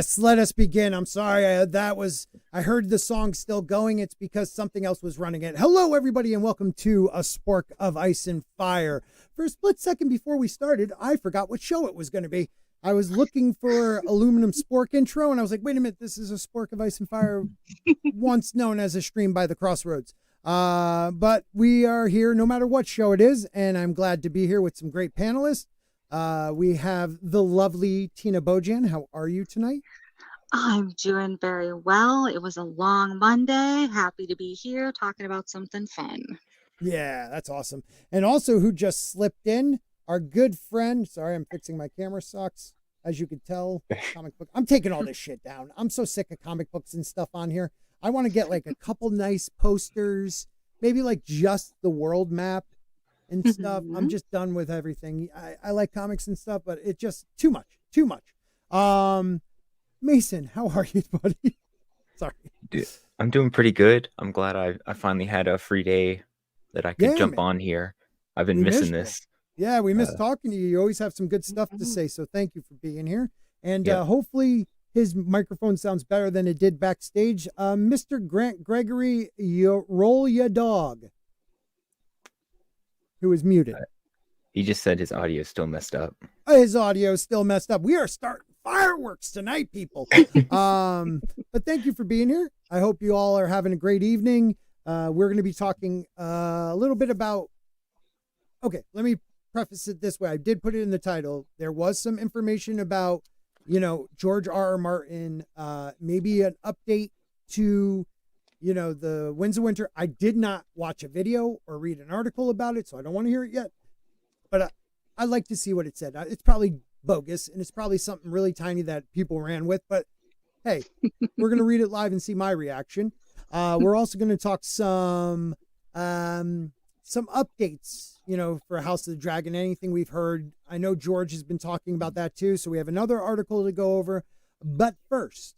Yes, let us begin. I'm sorry. I heard the song still going. It's because something else was running it. Hello, everybody, and welcome to a Spork of Ice and Fire. For a split second before we started, I forgot what show it was going to be. I was looking for Aluminum Spork intro, and I was like, wait a minute, this is a Spork of Ice and Fire, once known as a stream by the Crossroads. But we are here no matter what show it is, and I'm glad to be here with some great panelists. We have the lovely Tina Bojan. How are you tonight? I'm doing very well. It was a long Monday. Happy to be here talking about something fun. Yeah, that's awesome. And also who just slipped in, our good friend. Sorry, I'm fixing my camera sucks. As you could tell, comic book. I'm taking all this shit down. I'm so sick of comic books and stuff on here. I want to get like a couple nice posters, maybe like just the world map and stuff. I'm just done with everything. I like comics and stuff, but it just too much. Mason, how are you, buddy? Sorry. Dude, I'm doing pretty good. I'm glad I finally had a free day that I could jump on here. I've been missing this. Yeah, we miss talking to you. You always have some good stuff to say, so thank you for being here. And hopefully his microphone sounds better than it did backstage. Mr. Grant Gregory, roll ya dog, who is muted. He just said his audio is still messed up. His audio is still messed up. We are starting fireworks tonight, people. But thank you for being here. I hope you all are having a great evening. We're going to be talking a little bit about, okay, let me preface it this way. I did put it in the title. There was some information about, George R.R. Martin, maybe an update to, the Winds of Winter. I did not watch a video or read an article about it, so I don't want to hear it yet. But I'd like to see what it said. It's probably bogus, and it's probably something really tiny that people ran with. But hey, we're going to read it live and see my reaction. We're also going to talk some updates, for House of the Dragon, anything we've heard. I know George has been talking about that too, so we have another article to go over. But first,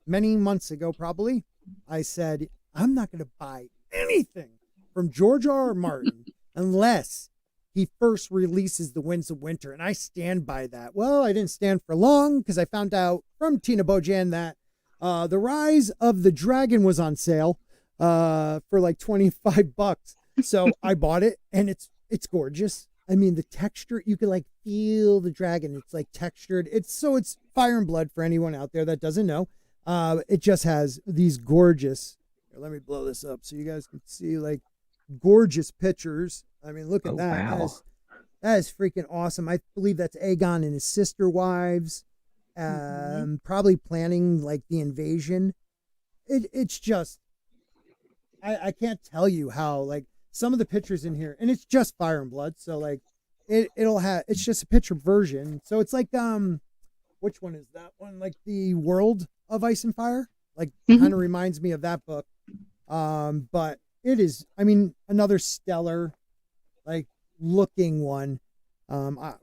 many months ago, probably, I said, I'm not going to buy anything from George R.R. Martin unless he first releases The Winds of Winter. And I stand by that. Well, I didn't stand for long because I found out from Tina Bojan that The Rise of the Dragon was on sale for like $25. So I bought it, and it's gorgeous. I mean, the texture, you can like feel the dragon. It's like textured. It's Fire and Blood for anyone out there that doesn't know. It just has these gorgeous, here, let me blow this up so you guys can see like gorgeous pictures. I mean, look at that. Wow. That is freaking awesome. I believe that's Aegon and his sister wives, probably planning like the invasion. It's just, I can't tell you how, like, some of the pictures in here, and it's just Fire and Blood. So like it's just a picture version. So it's like, which one is that one? Like the World of Ice and Fire, like kind of reminds me of that book. But it is, I mean, another stellar, like looking one,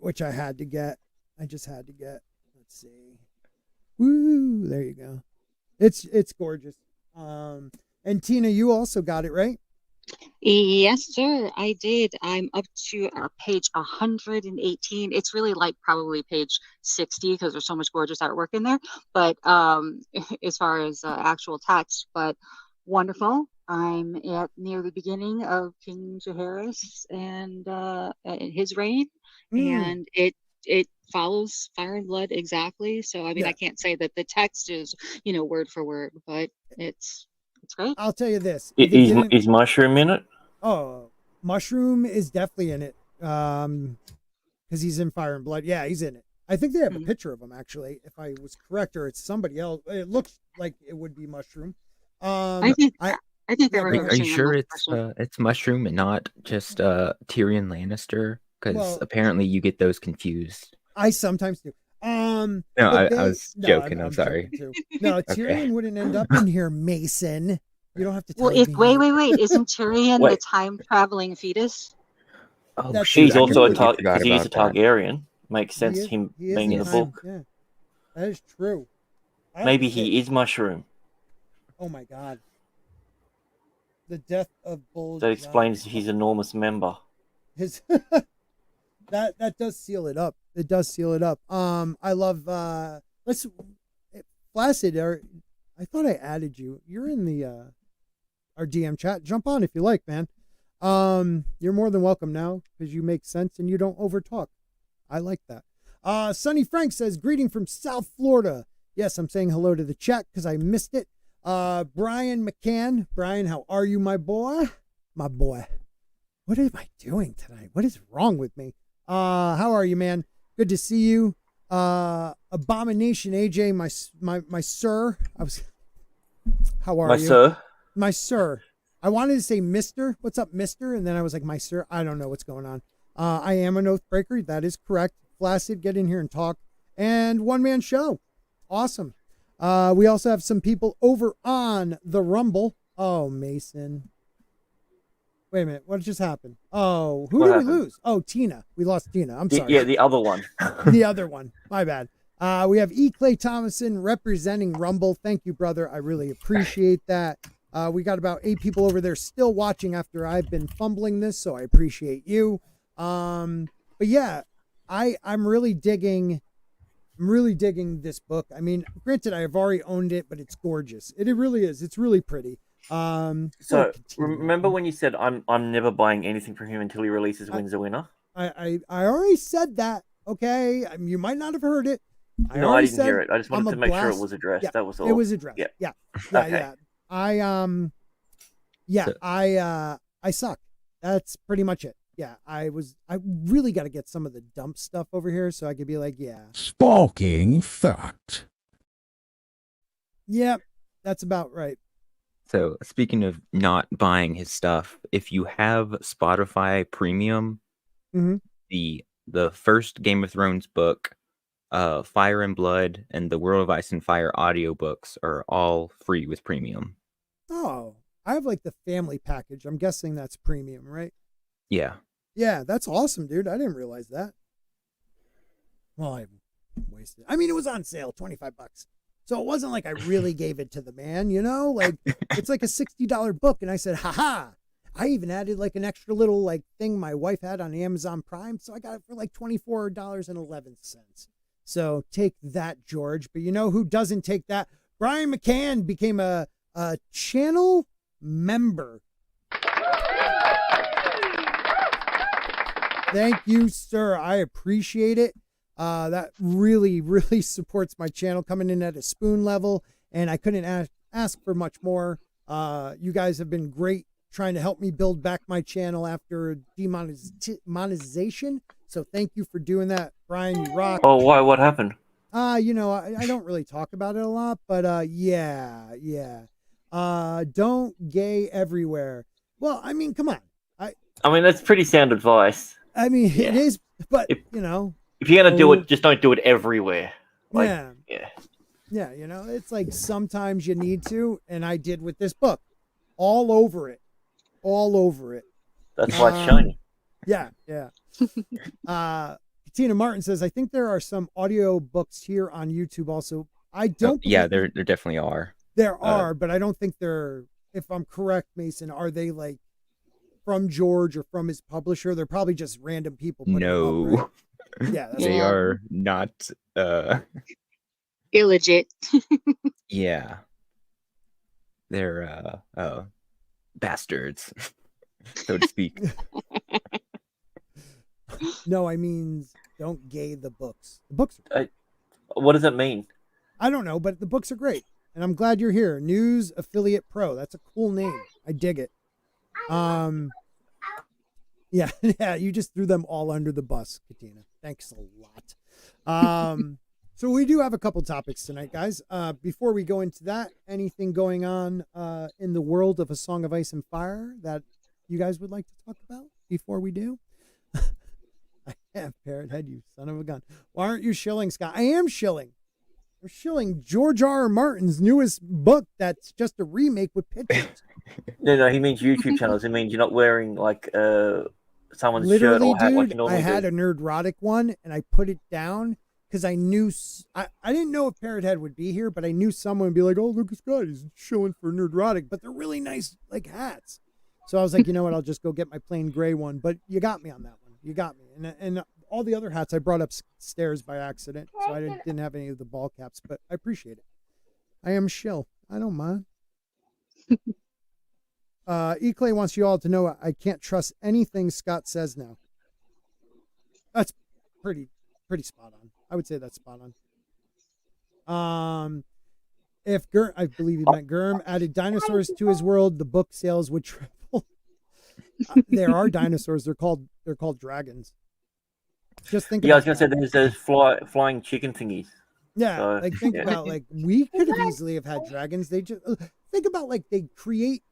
which I had to get. I just had to get, let's see. Woo, there you go. It's gorgeous. And Tina, you also got it, right? Yes, sir, I did. I'm up to page 118. It's really like probably page 60 because there's so much gorgeous artwork in there. But as far as actual text, but wonderful. I'm at near the beginning of King Jaehaerys and his reign, and it follows Fire and Blood exactly. So I mean, I can't say that the text is word for word, but it's great. I'll tell you this. Is Mushroom in it? Oh, Mushroom is definitely in it. Because he's in Fire and Blood. Yeah, he's in it. I think they have a picture of him, actually, if I was correct, or it's somebody else. It looks like it would be Mushroom. I think they were. Are you sure it's Mushroom and not just Tyrion Lannister? Because apparently you get those confused. I sometimes do. No, I was joking. I'm sorry. No, Tyrion wouldn't end up in here, Mason. You don't have to tell me. Wait. Isn't Tyrion the time-traveling fetus? Oh, he's also he's a Targaryen. Makes sense, him being in the book. Yeah, that is true. Maybe he is Mushroom. Oh my God. The death of Bull. That explains his enormous member. His that does seal it up. It does seal it up. I love let's Flaccid. I thought I added you. You're in the our DM chat. Jump on if you like, man. You're more than welcome now because you make sense and you don't overtalk. I like that. Sonny Frank says, greeting from South Florida. Yes, I'm saying hello to the chat because I missed it. Brian McCann. Brian, how are you, my boy? My boy. What am I doing tonight? What is wrong with me? How are you, man? Good to see you. Abomination AJ, my sir. How are you? My sir. My sir. I wanted to say Mr. What's up, Mr.? And then I was like, my sir. I don't know what's going on. I am an oath breaker. That is correct. Flaccid, get in here and talk. And one man show. Awesome. We also have some people over on the Rumble. Oh, Mason. Wait a minute. What just happened? Oh, who did we lose? Oh, Tina. We lost Tina. I'm sorry. Yeah, the other one. The other one. My bad. We have E. Clay Thomason representing Rumble. Thank you, brother. I really appreciate that. We got about 8 people over there still watching after I've been fumbling this, so I appreciate you. But yeah, I'm really digging this book. I mean, granted, I have already owned it, but it's gorgeous. It really is. It's really pretty. So remember when you said I'm never buying anything from him until he releases Wins a Winner? I already said that. Okay, you might not have heard it. I didn't hear it. I just wanted to make sure it was addressed. Yeah, that was all. It was addressed. Yeah. Okay. I suck. That's pretty much it. Yeah, I really got to get some of the dump stuff over here so I could be like, yeah. Sparking fact. Yep, that's about right. So speaking of not buying his stuff, if you have Spotify Premium, the first Game of Thrones book, Fire and Blood, and the World of Ice and Fire audiobooks are all free with Premium. Oh, I have like the family package. I'm guessing that's Premium, right? Yeah. Yeah, that's awesome, dude. I didn't realize that. Well, I wasted. I mean, it was on sale, $25. So it wasn't like I really gave it to the man, you know? Like, it's like a $60 book. And I said, haha. I even added like an extra little like thing my wife had on Amazon Prime. So I got it for like $24.11. So take that, George. But you know who doesn't take that? Brian McCann became a channel member. Thank you, sir. I appreciate it. That really, really supports my channel, coming in at a spoon level, and I couldn't ask for much more. You guys have been great trying to help me build back my channel after demonetization. So thank you for doing that, Brian. You rock. Oh, why? What happened? You know, I don't really talk about it a lot, but yeah. Don't gay everywhere. Well, I mean, come on. I mean, that's pretty sound advice. I mean, it is, but you know, if you're gonna do it, just don't do it everywhere. Like, yeah. You know, it's like sometimes you need to, and I did with this book, all over it. That's why it's shiny. Yeah. Katina Martin says, I think there are some audio books here on YouTube also. I don't. Yeah, there definitely are. There are, but I don't think they're. If I'm correct, Mason, are they like from George or from his publisher? They're probably just random people. No. Them up, right? Yeah, they are not illegit. Yeah. They're bastards, so to speak. No, I mean, don't gay the books. The books are great. What does it mean? I don't know, but the books are great. And I'm glad you're here. News Affiliate Pro. That's a cool name. I dig it. Yeah, you just threw them all under the bus, Katina. Thanks a lot. So we do have a couple topics tonight, guys. Before we go into that, anything going on in the world of A Song of Ice and Fire that you guys would like to talk about before we do? I have Parrot Head, you son of a gun. Why aren't you shilling, Scott? I am shilling. We're shilling George R. R. Martin's newest book that's just a remake with pictures. No, he means YouTube channels. It means you're not wearing like someone's literally, shirt or hat dude, like you normally I had do. a Nerdrotic one and I put it down because I knew I didn't know if Parrot Head would be here, but I knew someone would be like, "Oh, Lucas Scott, he's showing for Nerdrotic," but they're really nice like hats. So I was like, you know what? I'll just go get my plain gray one. But you got me on that one. You got me. And all the other hats I brought upstairs by accident, so I didn't have any of the ball caps, but I appreciate it. I am shill. I don't mind. E-Clay wants you all to know I can't trust anything Scott says now. That's pretty spot on. I would say that's spot on. If I believe he meant Gurm added dinosaurs to his world, the book sales would triple. There are dinosaurs. They're called dragons. Just think. Yeah, I was gonna say there's those flying chicken thingies. Yeah, So, like think about like we could have easily have had dragons. They just think about like they create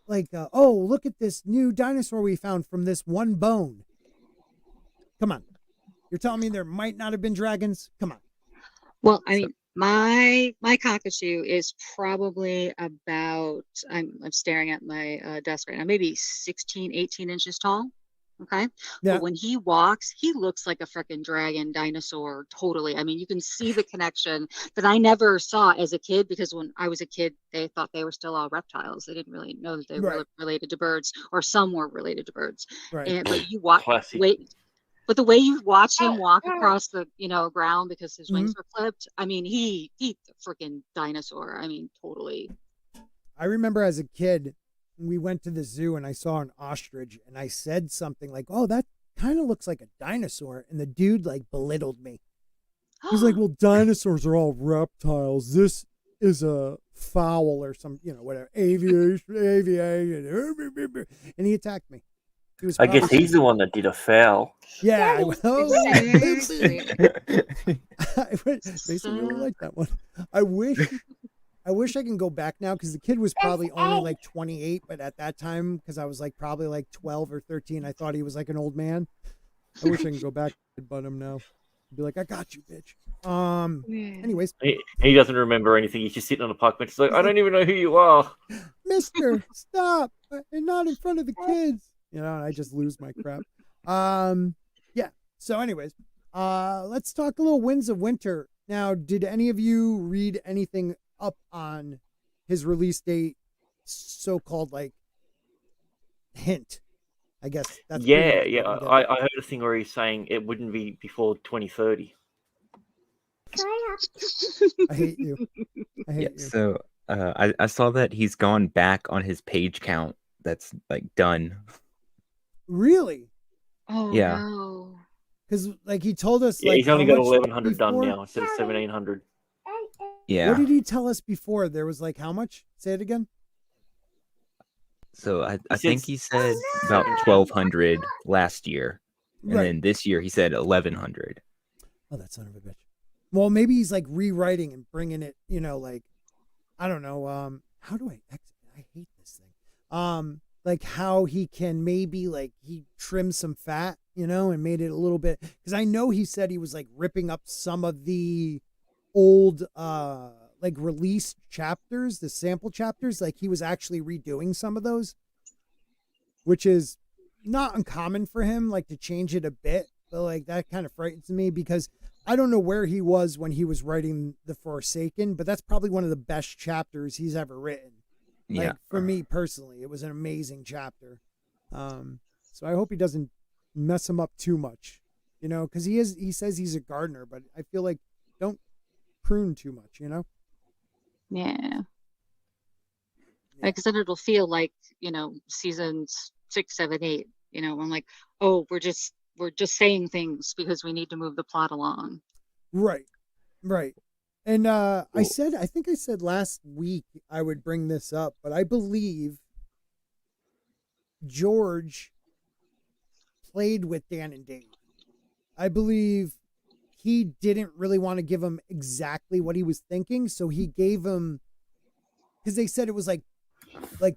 like oh, look at this new dinosaur we found from this one bone. Come on, you're telling me there might not have been dragons? Come on. Well, I mean, my cockatoo is probably about, I'm staring at my desk right now, maybe 16, 18 inches tall. Okay. Yeah. But when he walks, he looks like a freaking dragon dinosaur. Totally. I mean, you can see the connection that I never saw as a kid, because when I was a kid, they thought they were still all reptiles. They didn't really know that they were related to birds, or some were related to birds. Right. But you walk, but the way you watch him walk across the, ground because his wings were clipped, I mean, he freaking dinosaur. I mean, totally. I remember as a kid, we went to the zoo and I saw an ostrich and I said something like, "Oh, that kind of looks like a dinosaur." And the dude like belittled me. He's like, "Well, dinosaurs are all reptiles. This is a fowl or some, whatever, aviation. And he attacked me. I guess he's the one that did a foul. Yeah. Seriously. I basically like that one. I wish I can go back now, because the kid was probably only like 28, but at that time, because I was like probably like 12 or 13, I thought he was like an old man. I wish I can go back and butt him now. Be like, "I got you, bitch." Anyways, he doesn't remember anything. He's just sitting on a park bench. He's like, "I don't even know who you are." Mister, stop! And not in front of the kids. And I just lose my crap. Yeah. So, anyways, let's talk a little Winds of Winter. Now, did any of you read anything up on his release date, so-called like hint? I guess that's yeah. I heard a thing where he's saying it wouldn't be before 2030. I hate you. You. So I saw that he's gone back on his page count. That's like done. Really? Oh yeah. No. Because like he told us, yeah, like, he's only got 1,100 before? done now instead of 1,700. Yeah. What did he tell us before? There was like how much? Say it again. So I think he said about 1,200 last year, and then this year he said 1,100. Oh, that son of a bitch. Well, maybe he's like rewriting and bringing it. Like I don't know. How do I exit? I hate this thing. Like how he can maybe like he trimmed some fat, and made it a little bit, because I know he said he was like ripping up some of the old like released chapters, the sample chapters, like he was actually redoing some of those, which is not uncommon for him, like to change it a bit, but like that kind of frightens me, because I don't know where he was when he was writing The Forsaken, but that's probably one of the best chapters he's ever written. Like, yeah. For me personally, it was an amazing chapter. So I hope he doesn't mess him up too much, because he says he's a gardener, but I feel like don't prune too much, Yeah. Because then it'll feel like, seasons 6, 7, 8, I'm like, oh, we're just saying things because we need to move the plot along. Right. And I think I said last week I would bring this up, but I believe George played with Dan and Dave. I believe he didn't really want to give him exactly what he was thinking, so he gave him, because they said it was like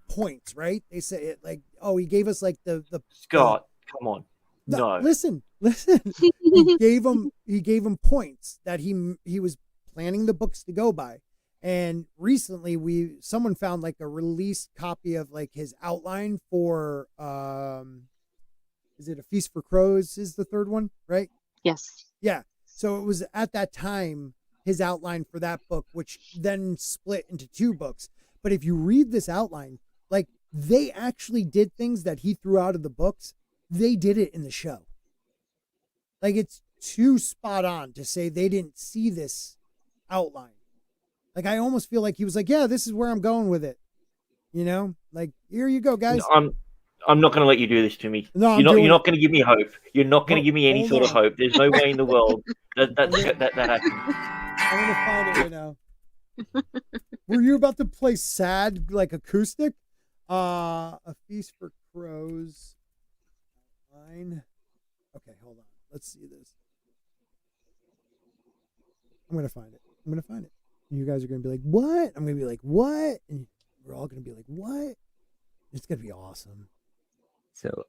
points, right? They said it like, oh, he gave us like the Scott, come on. No. Listen. he gave him points that he was planning the books to go by. And recently someone found like a released copy of like his outline for is it A Feast for Crows is the third one, right? Yes. Yeah. So it was at that time his outline for that book, which then split into 2 books. But if you read this outline, like they actually did things that he threw out of the books. They did it in the show. Like, it's too spot on to say they didn't see this outline. Like, I almost feel like he was like, yeah, this is where I'm going with it. You know, like, here you go, guys. I'm not going to let you do this to me. No, you're not going to give me hope. You're not going to give me any sort on. of hope. There's no way in the world that happens. I'm going to find it right now. Were you about to play sad, like acoustic? A Feast for Crows. Fine. Okay, hold on. Let's see this. I'm going to find it. And you guys are going to be like, what? I'm going to be like, what? And we're all going to be like, what? It's going to be awesome. So,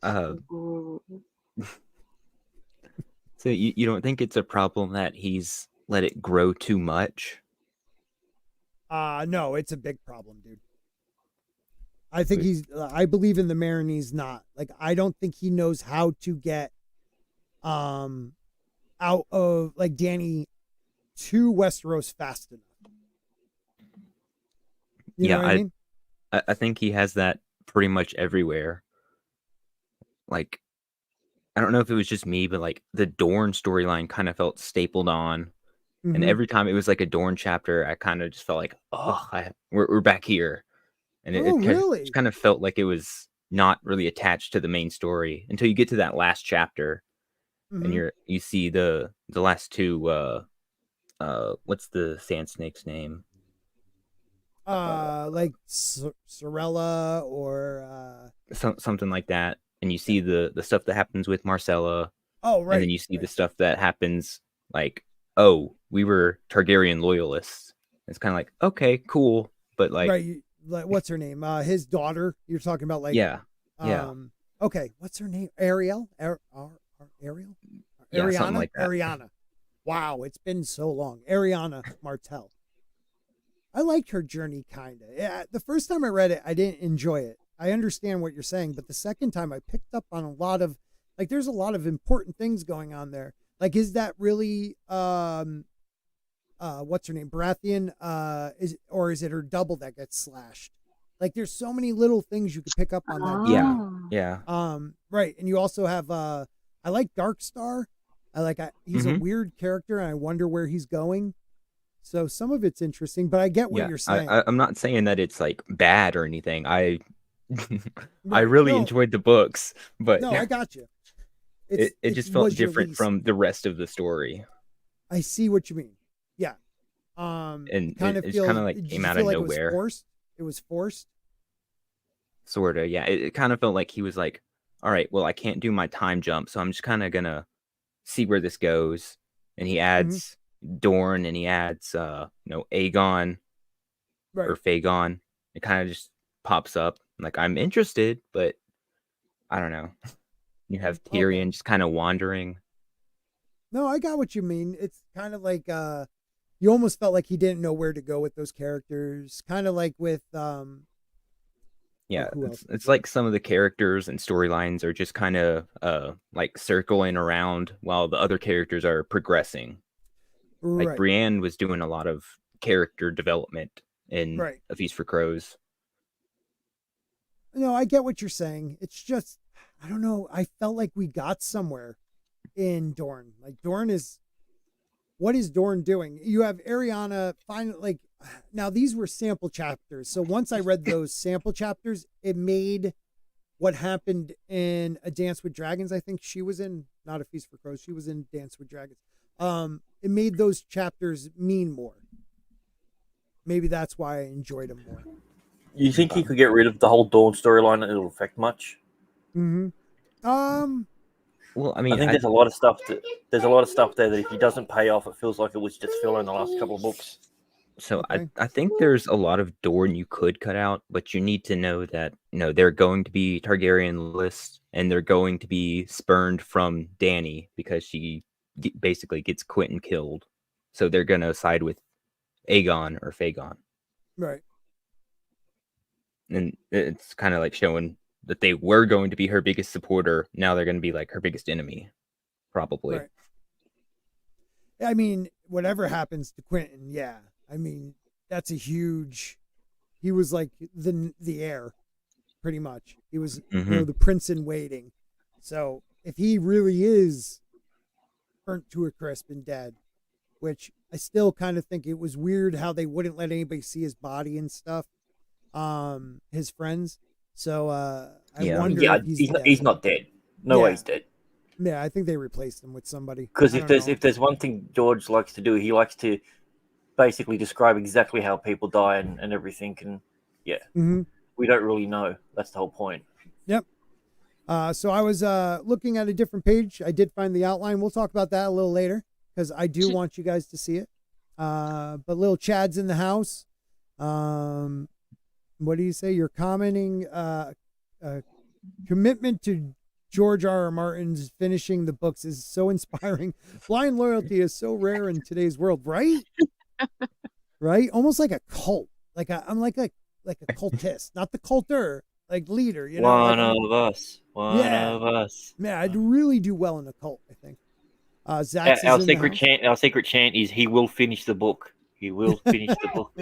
so you don't think it's a problem that he's let it grow too much? No, it's a big problem, dude. I think I believe in the Marinese not. Like, I don't think he knows how to get out of, like, Dany to Westeros fast enough. You know what I mean? I think he has that pretty much everywhere. Like, I don't know if it was just me, but like the Dorne storyline kind of felt stapled on. Mm-hmm. And every time it was like a Dorne chapter, I kind of just felt like, oh, we're back here. And it really? kind of felt like it was not really attached to the main story until you get to that last chapter. Mm-hmm. And you see the last two, what's the Sand Snake's name? Like Sorella or something like that. And you see the stuff that happens with Marcella. Oh, right. And then you see the stuff that happens like, oh, we were Targaryen loyalists. It's kind of like, okay, cool. But like, right. Like, what's her name? His daughter. You're talking about, like, yeah. Okay. What's her name? Ariel? Ariel? Yeah, Ariana? something like that. Ariana. Wow. It's been so long. Ariana Martell. I liked her journey, kind of. Yeah, the first time I read it, I didn't enjoy it. I understand what you're saying, but the second time I picked up on a lot of, like, there's a lot of important things going on there. Like, is that really, what's her name? Baratheon, is it her double that gets slashed? Like, there's so many little things you could pick up on that. Yeah. Right. And you also have, I like Darkstar. He's a weird character and I wonder where he's going. So some of it's interesting, but I get what you're saying. I'm not saying that it's like bad or anything. I really enjoyed the books, but no, I got you. It just felt different from the rest of the story. I see what you mean. Yeah. And it kind of like came out of nowhere. It was forced. Sort of, yeah. It kind of felt like he was like, all right, well, I can't do my time jump, so I'm just kind of gonna see where this goes. And he adds Dorne and he adds Aegon or Fagon. It kind of just pops up. Like, I'm interested, but I don't know. You have Tyrion just kind of wandering. No, I got what you mean. It's kind of like you almost felt like he didn't know where to go with those characters. Kind of like with it's like some of the characters and storylines are just kind of like circling around while the other characters are progressing. Right. Like Brienne was doing a lot of character development in A Feast for Crows. No, I get what you're saying. It's just, I don't know. I felt like we got somewhere in Dorne. Like, what is Dorne doing? You have Ariana finally, like, now these were sample chapters. So once I read those sample chapters, it made what happened in A Dance with Dragons. I think she was in, not A Feast for Crows. She was in Dance with Dragons. It made those chapters mean more. Maybe that's why I enjoyed them more. You think he could get rid of the whole Dawn storyline and it'll affect much? Mm-hmm. Well, I mean, I think there's a lot of stuff there that if he doesn't pay off, it feels like it was just filler in the last couple of books. So I think there's a lot of Dorne you could cut out, but you need to know that they're going to be Targaryen lists and they're going to be spurned from Dany because she basically gets Quentyn killed. So they're going to side with Aegon or Fagon. Right. And it's kind of like showing that they were going to be her biggest supporter. Now they're going to be like her biggest enemy, probably. Right. I mean, whatever happens to Quentyn, yeah. I mean, that's a huge. He was like the heir, pretty much. He was the prince in waiting. So if he really is burnt to a crisp and dead, which I still kind of think it was weird how they wouldn't let anybody see his body and stuff. His friends. So I wonder if he's not dead. No way he's dead. Yeah, I think they replaced him with somebody. Because if there's one thing George likes to do, he likes to basically describe exactly how people die and everything. And we don't really know. That's the whole point. Yep. So I was looking at a different page. I did find the outline. We'll talk about that a little later because I do want you guys to see it. But little Chad's in the house. What do you say? You're commenting commitment to George R.R. Martin's finishing the books is so inspiring. Blind loyalty is so rare in today's world, right? Right? Almost like a cult. I'm like a cultist, not the culter, like leader. You know, one of us. Man, I'd really do well in a cult, I think. Zach's our secret chant. Our secret chant is he will finish the book. He will finish the book.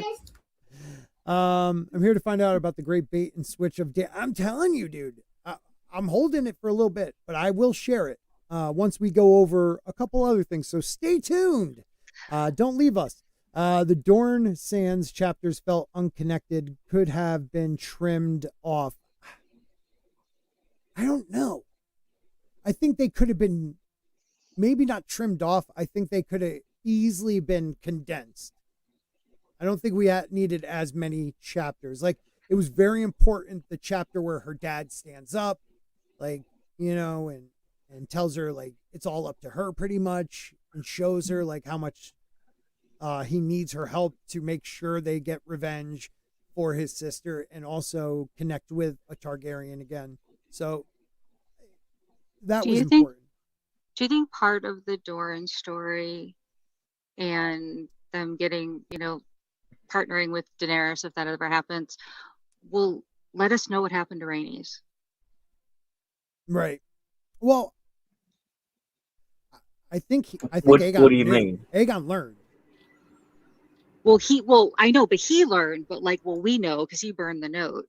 I'm here to find out about the great bait and switch of day. I'm telling you, dude. I'm holding it for a little bit, but I will share it once we go over a couple other things. So stay tuned. Don't leave us. The Dorne Sands chapters felt unconnected, could have been trimmed off. I don't know. I think they could have been maybe not trimmed off. I think they could have easily been condensed. I don't think we needed as many chapters. Like, it was very important, the chapter where her dad stands up, like, you know, and tells her, like, it's all up to her pretty much, and shows her, like, how much he needs her help to make sure they get revenge for his sister and also connect with a Targaryen again. So that was important. Do you think part of the Doran story and them getting, you know, partnering with Daenerys, if that ever happens, will let us know what happened to Rhaenys? Right. Well, I think what Aegon. What do you mean? Aegon learned. Well, I know, but he learned. But like, well, we know because he burned the note.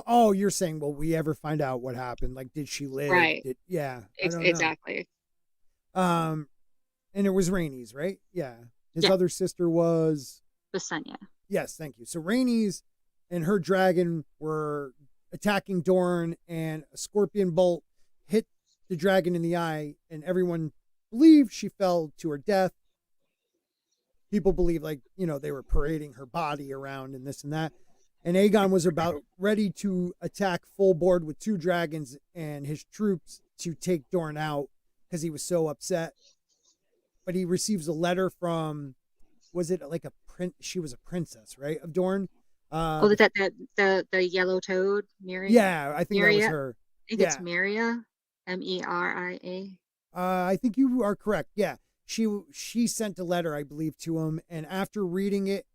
Oh, you're saying, will we ever find out what happened? Like, did she live? Right. Exactly. And it was Rhaenys, right? Yeah. His other sister was Visenya. Yes, thank you. So Rhaenys and her dragon were attacking Dorne, and a scorpion bolt hit the dragon in the eye, and everyone believed she fell to her death. People believe, like, you know, they were parading her body around and this and that. And Aegon was about ready to attack full board with 2 dragons and his troops to take Dorne out because he was so upset. But he receives a letter from, was it like a prince? She was a princess, right, of Dorne. The yellow toad, Miria? Yeah, I think Miria? that was her. I think it's Miria, Meria. I think you are correct. Yeah, she sent a letter, I believe, to him, and after reading it,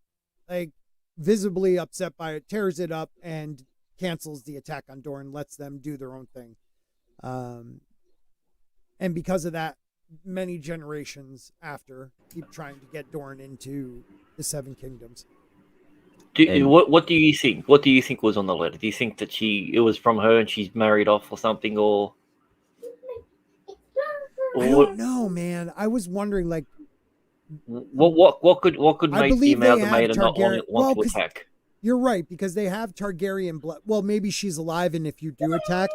like, visibly upset by it, tears it up and cancels the attack on Dorne, lets them do their own thing. And because of that, many generations after keep trying to get Dorne into the 7 kingdoms. What do you think? What do you think was on the letter? Do you think that it was from her and she's married off or something, or I don't know, man. I was wondering, like, what could make the amalgamator not want to attack? You're right, because they have Targaryen blood. Well, maybe she's alive, and if you do attack,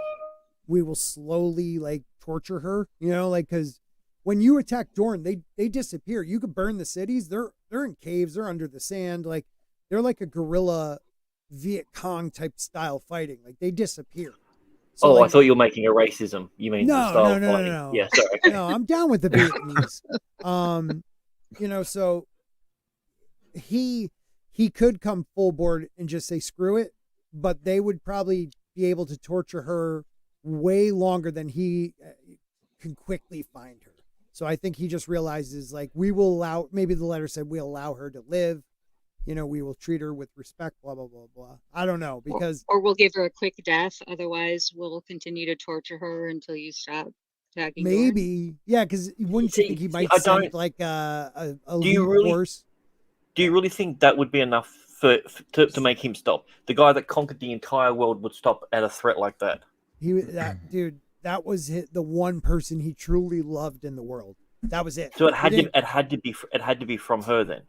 we will slowly, like, torture her. You know, like, because when you attack Dorne, they disappear. You could burn the cities. They're in caves. They're under the sand. Like, they're like a guerrilla Viet Cong type style fighting. Like, they disappear. So, like, I thought you were making a racism. You mean the style of fighting? No. Yeah, sorry. No, I'm down with the Vietnamese. You know, so he could come full board and just say screw it, but they would probably be able to torture her way longer than he can quickly find her. So I think he just realizes, like, we will allow, maybe the letter said we'll allow her to live. You know, we will treat her with respect, blah, blah, blah, blah. I don't know, because... Or we'll give her a quick death. Otherwise, we'll continue to torture her until you stop attacking Maybe. Dorne. Yeah, because wouldn't you think he might send, like, a lead horse? Do you really think that would be enough to make him stop? The guy that conquered the entire world would stop at a threat like that? Dude, that was the one person he truly loved in the world. That was it. So it had to be from her then.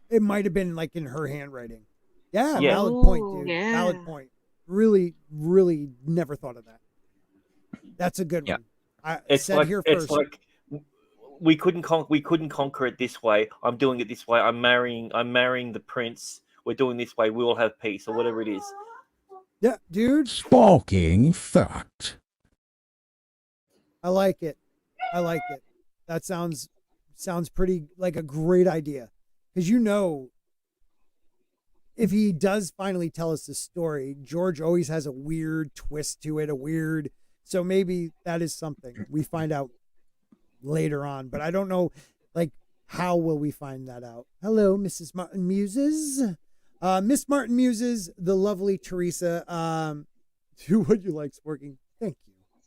It might have been like in her handwriting. Yeah, Yeah. valid point, dude. Yeah. Valid point. Really, really never thought of that. That's a good Yeah. one. I It's said like here it's first. like we couldn't conquer it this way. I'm doing it this way. I'm marrying the prince. We're doing this way. We will have peace or whatever it is. Yeah, dude. Sparking thought. I like it. I like it. That sounds pretty like a great idea. Because if he does finally tell us the story, George always has a weird twist to it, so maybe that is something we find out later on, but I don't know, like, how will we find that out? Hello, Mrs. Martin Muses. Miss Martin Muses, the lovely Teresa. Do what you like, Sporking.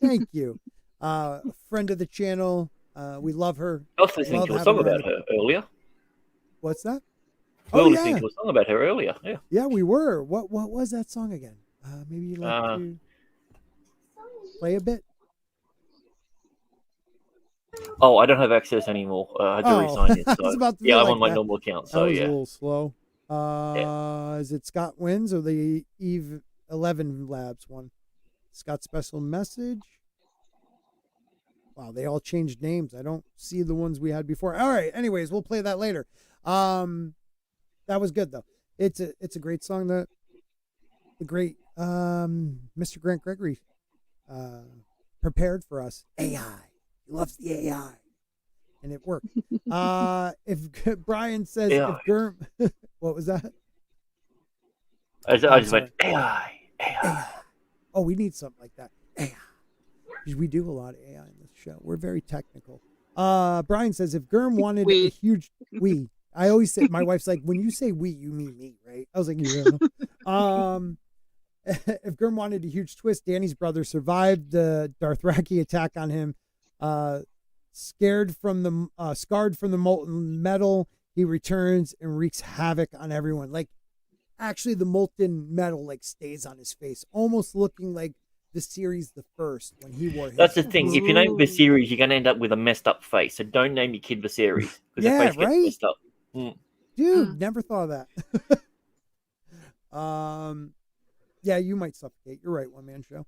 Thank you. Friend of the channel. We love her. I was listening to a song about her earlier. What's that? We were listening to a song about her earlier. Yeah. Yeah, we were. What was that song again? Maybe you'd like to play a bit. Oh, I don't have access anymore. I had to resign it. I So. was about to Yeah, be I'm like on my that. normal account. That So was yeah. a little slow. Is it Scott Wins or the Eve 11 Labs one? Scott special message. Wow, they all changed names. I don't see the ones we had before. All right. Anyways, we'll play that later. That was good though. It's a great song that the great Mr. Grant Gregory prepared for us. AI. He loves the AI. And it worked. If Brian says AI. if Germ what was that? I just sorry. went AI. Oh, we need something like that. AI. Because we do a lot of AI in this show. We're very technical. Brian says if Germ wanted a huge I always say, my wife's like, when you say we, you mean me, right? I was like, yeah. If Germ wanted a huge twist, Danny's brother survived the Dothraki attack on him. Scarred from the molten metal, he returns and wreaks havoc on everyone. Like, actually, the molten metal like stays on his face, almost looking like the series the first when he wore his. That's the thing. If you name Viserys, you're going to end up with a messed up face. So don't name your kid Viserys because Yeah, the face gets right? messed up. Dude, never thought of that. Yeah, you might suffocate. You're right, one man show.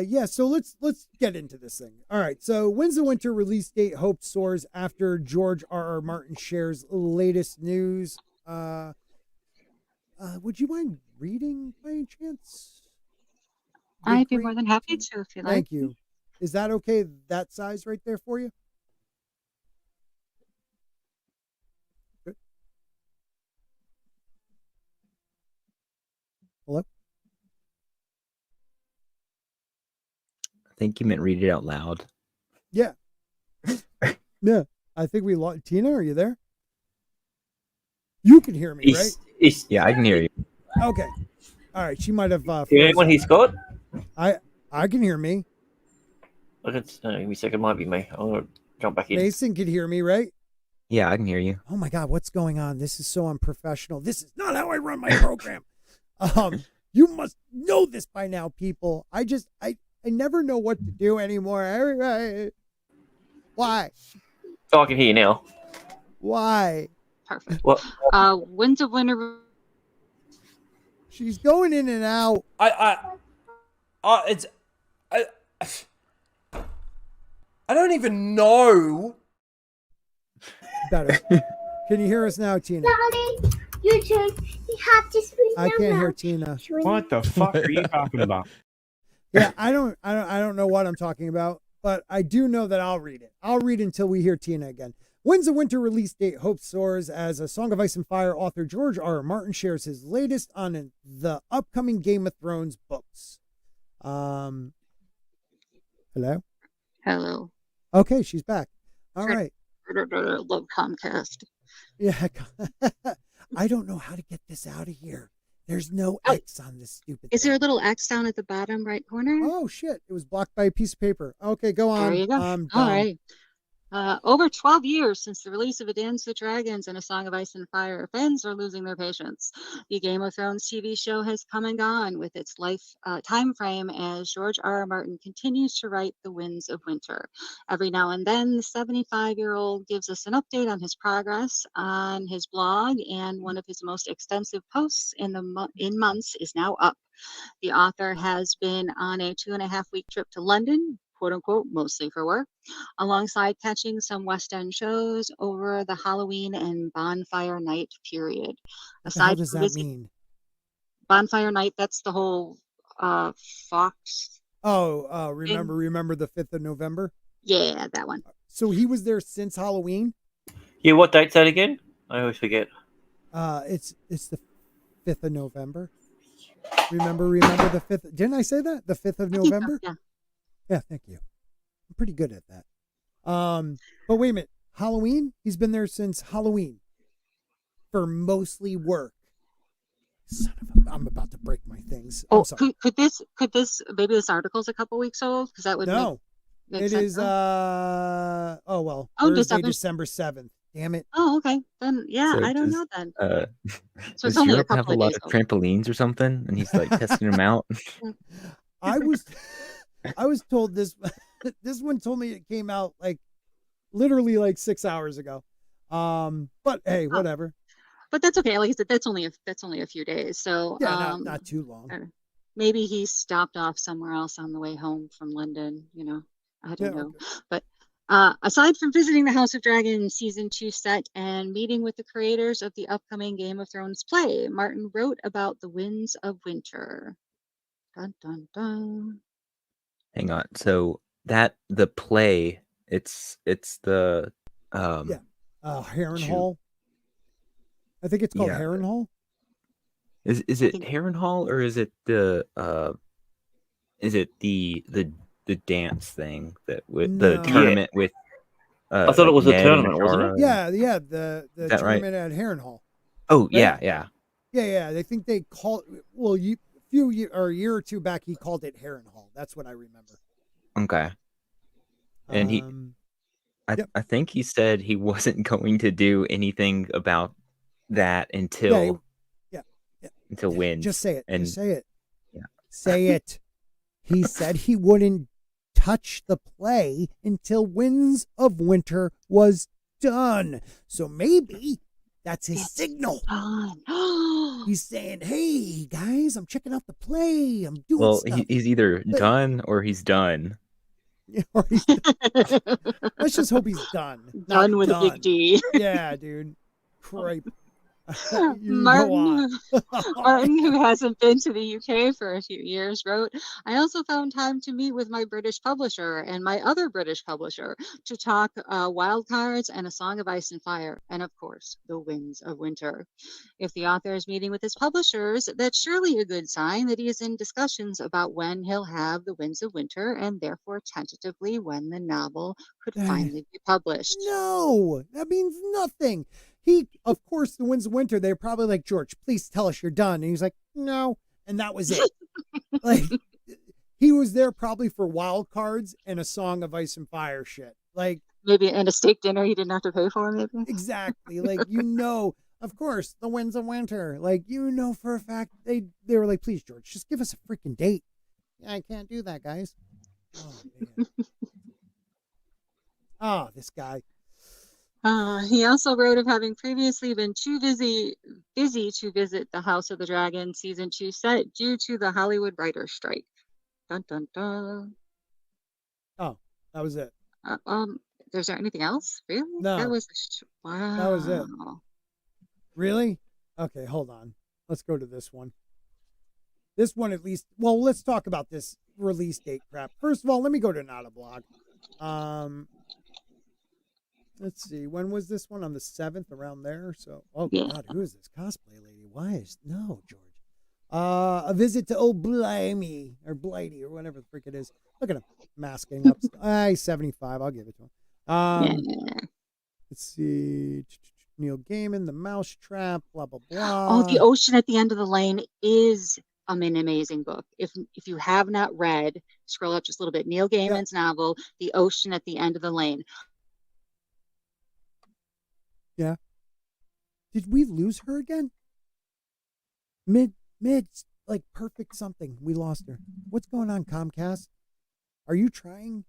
Yeah, so let's get into this thing. All right, so Winds of Winter release date hope soars after George R.R. Martin shares latest news. Would you mind reading by any chance? I'd be more than happy to if you like. Thank you. Is that okay? That size right there for you? Good. Hello? I think you meant read it out loud. Yeah. Yeah. I think we lost. Tina, are you there? You can hear me, right? Yeah, I can hear you. Okay. All right. She might have. Anyone hear Scott? I can hear me. Give me a second. It might be me. I'm going to jump back in. Mason can hear me, right? Yeah, I can hear you. Oh my God, what's going on? This is so unprofessional. This is not how I run my program. You must know this by now, people. I never know what to do anymore. Why? Oh, I can hear you now. Why? Perfect. What? Winds of Winter. She's going in and out. I don't even know. Better. Can you hear us now, Tina? I can't hear Tina. What the fuck are you talking about? Yeah, I don't know what I'm talking about, but I do know that I'll read it. I'll read until we hear Tina again. Winds of Winter release date hope soars as A Song of Ice and Fire author George R.R. Martin shares his latest on the upcoming Game of Thrones books. Hello? Hello. Okay, she's back. All right. Love Comcast. Yeah. I don't know how to get this out of here. There's no X on this stupid Is thing. there a little X down at the bottom right corner? Oh, shit. It was blocked by a piece of paper. Okay, go on. There you go. I'm All done. right. Over 12 years since the release of A Dance with Dragons and A Song of Ice and Fire, fans are losing their patience. The Game of Thrones TV show has come and gone with its life time frame as George R. Martin continues to write The Winds of Winter. Every now and then, the 75-year-old gives us an update on his progress on his blog, and one of his most extensive posts in months is now up. The author has been on a 2.5-week trip to London, quote unquote, mostly for work, alongside catching some West End shows over the Halloween and Bonfire Night period. What the hell Aside does from that mean? Bonfire Night, that's the whole Fox. Remember the 5th of November? Yeah, that one. So he was there since Halloween? Yeah, what date's that again? I always forget. It's the 5th of November. Remember the 5th. Didn't I say that? The 5th of November? So, yeah. Yeah, thank you. I'm pretty good at that. But wait a minute. Halloween? He's been there since Halloween for mostly work. Son of a, I'm about to break my things. I'm sorry. Could this maybe this article's a couple weeks old? Because that would make it sense. Is Thursday, December 7th. Damn it. Oh, okay. Then yeah, So I don't does, know then. So does it's only a Europe have couple a of lot days of old. trampolines or something, and he's like testing them out? I was told this one told me it came out like literally like 6 hours ago. But hey, whatever. But that's okay. Like I said, that's only a few days. So yeah, not too long. Maybe he stopped off somewhere else on the way home from London. I don't know. Okay. But aside from visiting the House of Dragon season 2 set and meeting with the creators of the upcoming Game of Thrones play, Martin wrote about The Winds of Winter. Dun, dun, dun. Hang on. So the play, it's the Harrenhal. I think it's called Harrenhal. Is it Harrenhal or is it the dance thing that with the tournament with? I thought it was Ned a tournament, wasn't it? Yeah, the tournament at Harrenhal. Oh, right? yeah. I think they call a year or two back he called it Harrenhal. That's what I remember. Okay. And I think he said he wasn't going to do anything about that until Winds. Just say it. Just say it. Yeah. Say it. He said he wouldn't touch the play until Winds of Winter was done. So maybe that's his signal. He's saying, "Hey guys, I'm checking out the play. I'm doing stuff." He's either done or he's done. Let's just hope he's done. Done with a big D. Yeah, dude. Cripe. Martin, who hasn't been to the UK for a few years, wrote, "I also found time to meet with my British publisher and my other British publisher to talk wild cards and A Song of Ice and Fire, and of course, The Winds of Winter. If the author is meeting with his publishers, that's surely a good sign that he is in discussions about when he'll have The Winds of Winter and therefore tentatively when the novel could finally be published." No, that means nothing. Of course, The Winds of Winter, they're probably like, "George, please tell us you're done." And he's like, "No." And that was it. Like, he was there probably for wild cards and A Song of Ice and Fire shit. Like, maybe and a steak dinner he didn't have to pay for, maybe. Exactly. Like, of course, The Winds of Winter. Like, for a fact, they were like, "Please, George, just give us a freaking date." Yeah, I can't do that, guys. Oh, man. This guy. He also wrote of having previously been too busy to visit the House of the Dragon season 2 set due to the Hollywood writers' strike. Dun dun dun. Oh, that was it. Is there anything else? Really? No. That was wow. That was it. Really? Okay, hold on. Let's go to this one. This one at least. Well, let's talk about this release date crap. First of all, let me go to Not a Blog. Let's see. When was this one? On the 7th, around there. So, God, who is this cosplay lady? George? A visit to Old Blimey or Blighty or whatever the frick it is. Look at him masking up. 75. I'll give it to him. Let's see. Neil Gaiman, The Mousetrap, blah blah blah. Oh, The Ocean at the End of the Lane is an amazing book. If you have not read, scroll up just a little bit. Neil Gaiman's novel, The Ocean at the End of the Lane. Yeah. Did we lose her again? Mid, like perfect something. We lost her. What's going on, Comcast? Are you trying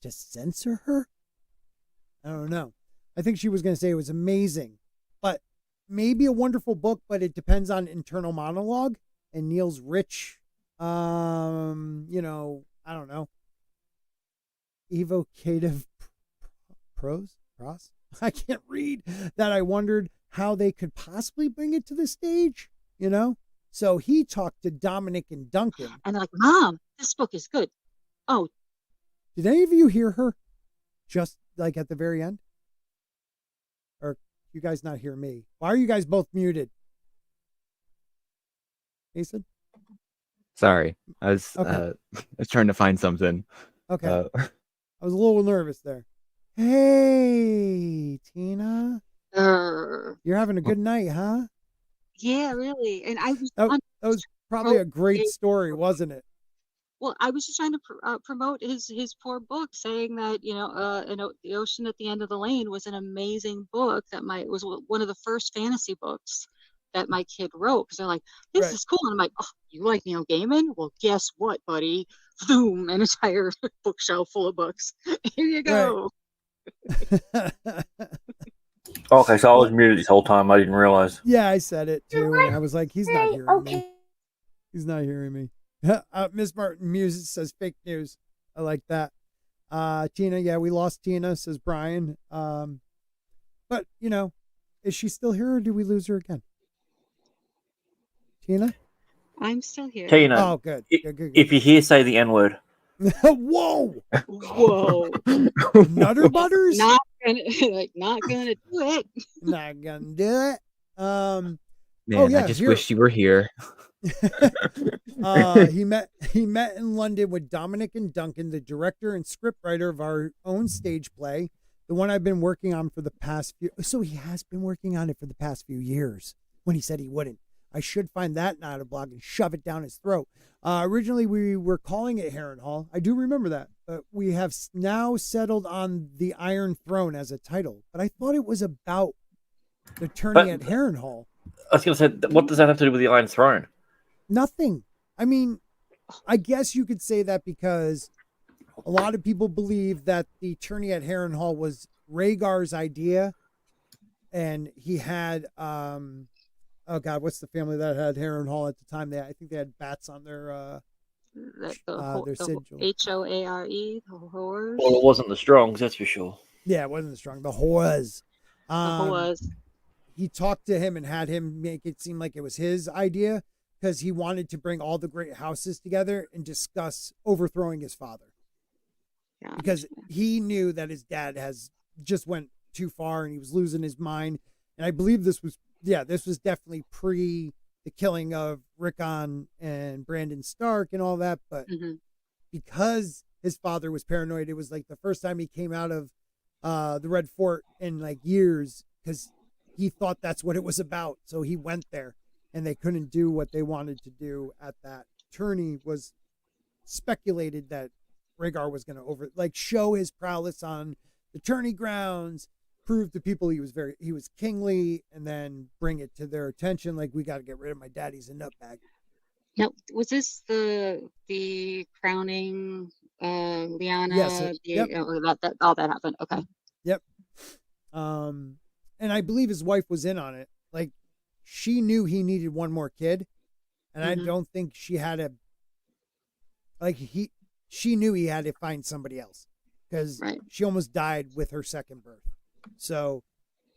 to censor her? I don't know. I think she was going to say it was amazing, but maybe a wonderful book, but it depends on internal monologue and Neil's rich, you know, I don't know, evocative prose. I can't read that. I wondered how they could possibly bring it to the stage, you know? So he talked to Dominic and Duncan. And they're like, Mom, this book is good. Oh. Did any of you hear her just like at the very end? Or you guys not hear me? Why are you guys both muted? Mason? Sorry. I was trying to find something. Okay. I was a little nervous there. Hey, Tina. You're having a good night, huh? Yeah, really. And I was that was probably a great story, wasn't it? Well, I was just trying to promote his poor book, saying that, you know, The Ocean at the End of the Lane was an amazing book that was one of the first fantasy books that my kid wrote. Because they're like, this is cool. And I'm like, oh, you like Neil Gaiman? Well, guess what, buddy? Boom, an entire bookshelf full of books. Here you go. Right. Okay, so I was muted this whole time. I didn't realize. Yeah, I said it too. And I was like, he's not hearing me. He's not hearing me. Miss Martin Music says fake news. I like that. Tina, yeah, we lost Tina, says Brian. But, you know, is she still here or do we lose her again? Tina? I'm still here. Tina. Oh, good. Good. If you hear, say the N-word. Whoa! Nutter Butters? Not gonna do it. Not gonna do it. Man, yeah, I just wish you were here. He met in London with Dominic and Duncan, the director and scriptwriter of our own stage play, the one I've been working on for the past few. So he has been working on it for the past few years. When he said he wouldn't, I should find that not a blog and shove it down his throat. Originally, we were calling it Harrenhal. I do remember that, but we have now settled on the Iron Throne as a title. But I thought it was about the tourney at Harrenhal. I was going to say, what does that have to do with the Iron Throne? Nothing. I mean, I guess you could say that because a lot of people believe that the tourney at Harrenhal was Rhaegar's idea, and he had oh God, what's the family that had Harrenhal at the time? I think they had bats on their sigil. HOARE, the horrors. Well, it wasn't the Strongs, that's for sure. Yeah, it wasn't the Strong. The Horrors. The He talked to him and had him make it seem like it was his idea because he wanted to bring all the great houses together and discuss overthrowing his father. Yeah. Because he knew that his dad just went too far and he was losing his mind. And I believe this was definitely pre the killing of Rickon and Brandon Stark and all that. But because his father was paranoid, it was like the first time he came out of the Red Fort in like years because he thought that's what it was about. So he went there and they couldn't do what they wanted to do at that tourney. Was speculated that Rhaegar was going to show his prowess on the tourney grounds, prove to people he was kingly, and then bring it to their attention. Like, we got to get rid of my dad. He's a nutbag. Now, was this the crowning Lyanna? Yes. Yep. That all that happened. Okay. Yep. And I believe his wife was in on it. Like, she knew he needed one more kid, and I don't think she had she knew he had to find somebody else because she almost died with her second birth. So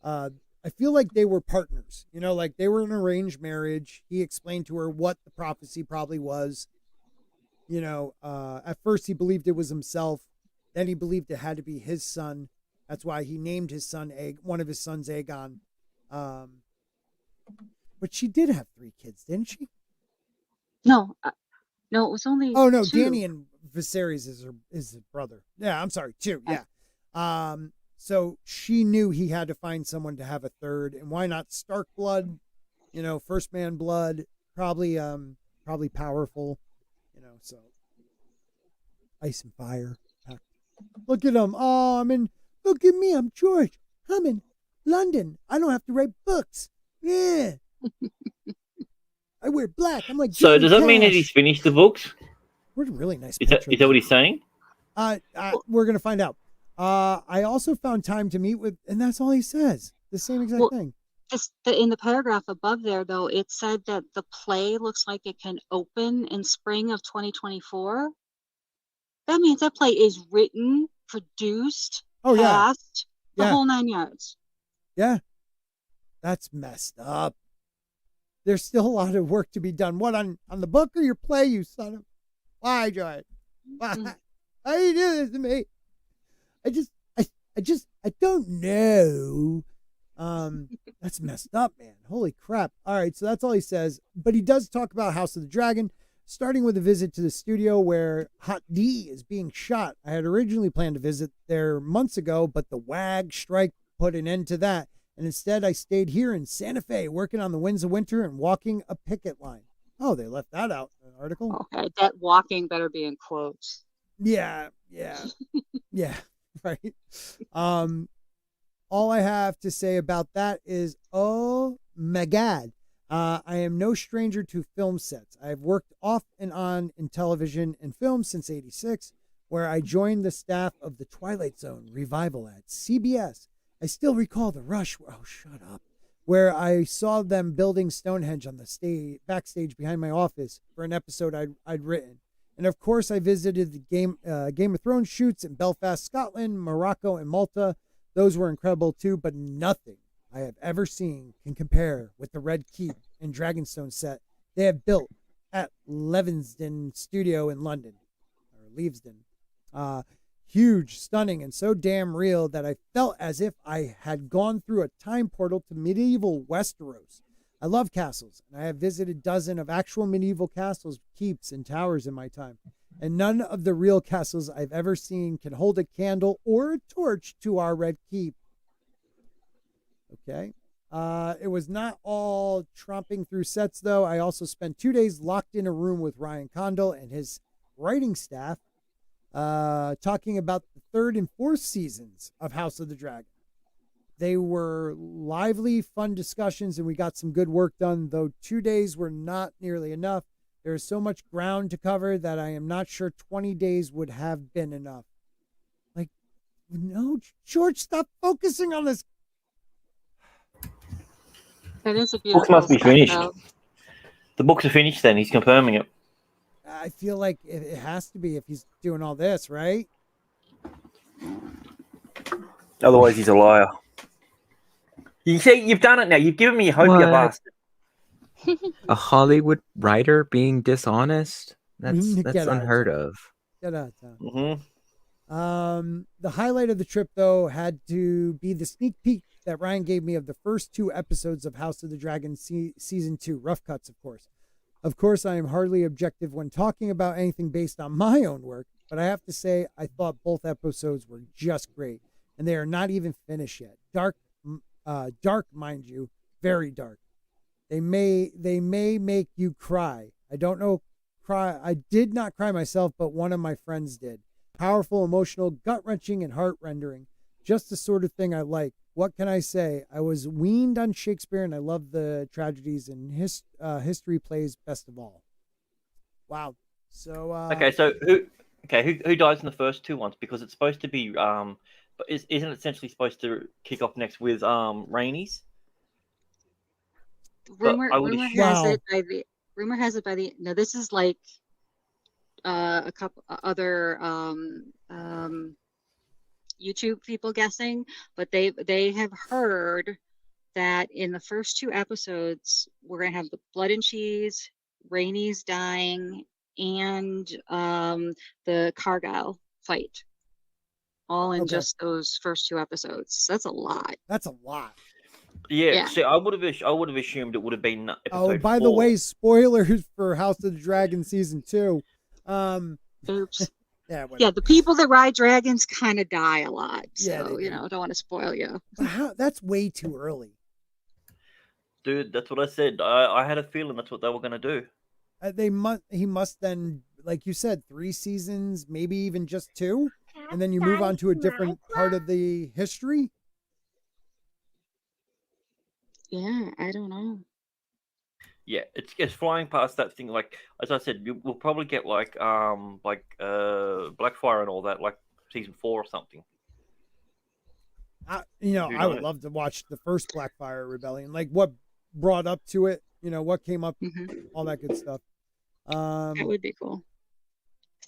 I feel like they were partners, you know, like they were an arranged marriage. He explained to her what the prophecy probably was. You know, at first he believed it was himself. Then he believed it had to be his son. That's why he named his son one of his sons Aegon. But she did have 3 kids, didn't she? No, it was only. Oh no, 2. Dany and Viserys is his brother. Yeah, I'm sorry, 2. Yeah. So she knew he had to find someone to have a third, and why not Stark blood? You know, first man blood, probably powerful. You know, so ice and fire. Look at him. Oh, look at me. I'm George. I'm in London. I don't have to write books. Yeah. I wear black. I'm like, So Johnny does that mean that Cash. he's finished the books? What a really nice Is that picture. what he's saying? We're gonna find out. I also found time to meet with, and that's all he says. The same exact thing. In the paragraph above there, though, it said that the play looks like it can open in spring of 2024. That means that play is written, produced, cast, the whole 9 yards. Yeah. That's messed up. There's still a lot of work to be done. What, on the book or your play, you son of... Why, George? Why? How do you do this to me? I don't know. That's messed up, man. Holy crap. All right, so that's all he says. But he does talk about House of the Dragon, starting with a visit to the studio where Hot D is being shot. I had originally planned to visit there months ago, but the WAG strike put an end to that. And instead, I stayed here in Santa Fe, working on the Winds of Winter and walking a picket line. Oh, they left that out in an article. Okay, that walking better be in quotes. Yeah, right. All I have to say about that is, oh my God. I am no stranger to film sets. I have worked off and on in television and film since '86, where I joined the staff of the Twilight Zone revival at CBS. I still recall the rush. Oh, shut up. Where I saw them building Stonehenge on the backstage behind my office for an episode I'd written. And of course, I visited the Game of Thrones shoots in Belfast, Scotland, Morocco, and Malta. Those were incredible too, but nothing I have ever seen can compare with the Red Keep and Dragonstone set they have built at Leavesden Studio in London, or Leavesden. Huge, stunning, and so damn real that I felt as if I had gone through a time portal to medieval Westeros. I love castles, and I have visited a dozen of actual medieval castles, keeps, and towers in my time. And none of the real castles I've ever seen can hold a candle or a torch to our Red Keep. Okay. It was not all tromping through sets, though. I also spent 2 days locked in a room with Ryan Condal and his writing staff, talking about the 3rd and 4th seasons of House of the Dragon. They were lively, fun discussions, and we got some good work done, though 2 days were not nearly enough. There is so much ground to cover that I am not sure 20 days would have been enough. Like, no, George, stop focusing on this. That is a beautiful Books must be set, finished. though. The books are finished then. He's confirming it. I feel like it has to be if he's doing all this, right? Otherwise, he's a liar. You see, you've done it now. You've given me hope, you What? bastard. A Hollywood writer being dishonest? That's Get out, unheard Tom. of. Get out, Tom. Mm-hmm. The highlight of the trip, though, had to be the sneak peek that Ryan gave me of the first 2 episodes of House of the Dragon season 2, rough cuts, of course. Of course, I am hardly objective when talking about anything based on my own work, but I have to say I thought both episodes were just great, and they are not even finished yet. Dark, mind you, very dark. They may make you cry. I don't know, I did not cry myself, but one of my friends did. Powerful, emotional, gut-wrenching, and heart-rendering. Just the sort of thing I like. What can I say? I was weaned on Shakespeare, and I love the tragedies, and history plays best of all. Wow. So Okay, so who dies in the first 2 ones? Because it's supposed to be but isn't it essentially supposed to kick off next with Rhaenys? Rumor has it by the no, this is like a couple other YouTube people guessing, but they have heard that in the first 2 episodes we're gonna have the blood and cheese, Rhaenys dying, and the Cargyle fight, all in just those first 2 episodes. So that's a lot. That's a lot. Yeah. See, I would have assumed it would have been episode 4. Oh, by the way, spoilers for House of the Dragon season 2. Oops. Yeah, the people that ride dragons kind of die a lot. Yeah, So, don't want to spoil you. That's way too early. Dude, that's what I said. I had a feeling that's what they were going to do. He must then, like you said, 3 seasons, maybe even just 2, and then you move on to a different part of the history. Yeah, I don't know. Yeah, it's flying past that thing. Like as I said, we'll probably get like Blackfire and all that, like season 4 or something. I Who would knows? love to watch the first Blackfire Rebellion, like what brought up to it, what came up, all that good stuff. That would be cool.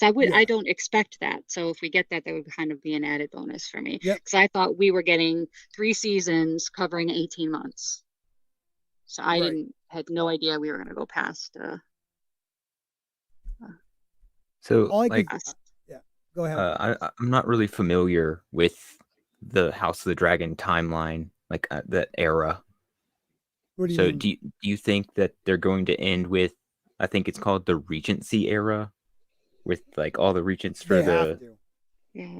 I don't expect that. So if we get that, that would kind of be an added bonus for me. Yep. Because I thought we were getting 3 seasons covering 18 months. So I had no idea we were going to go past. So, all I like, could, go ahead. I'm not really familiar with the House of the Dragon timeline, like that era. What do you mean? Do you think that they're going to end with, I think it's called the Regency era, with like all the regents for have to.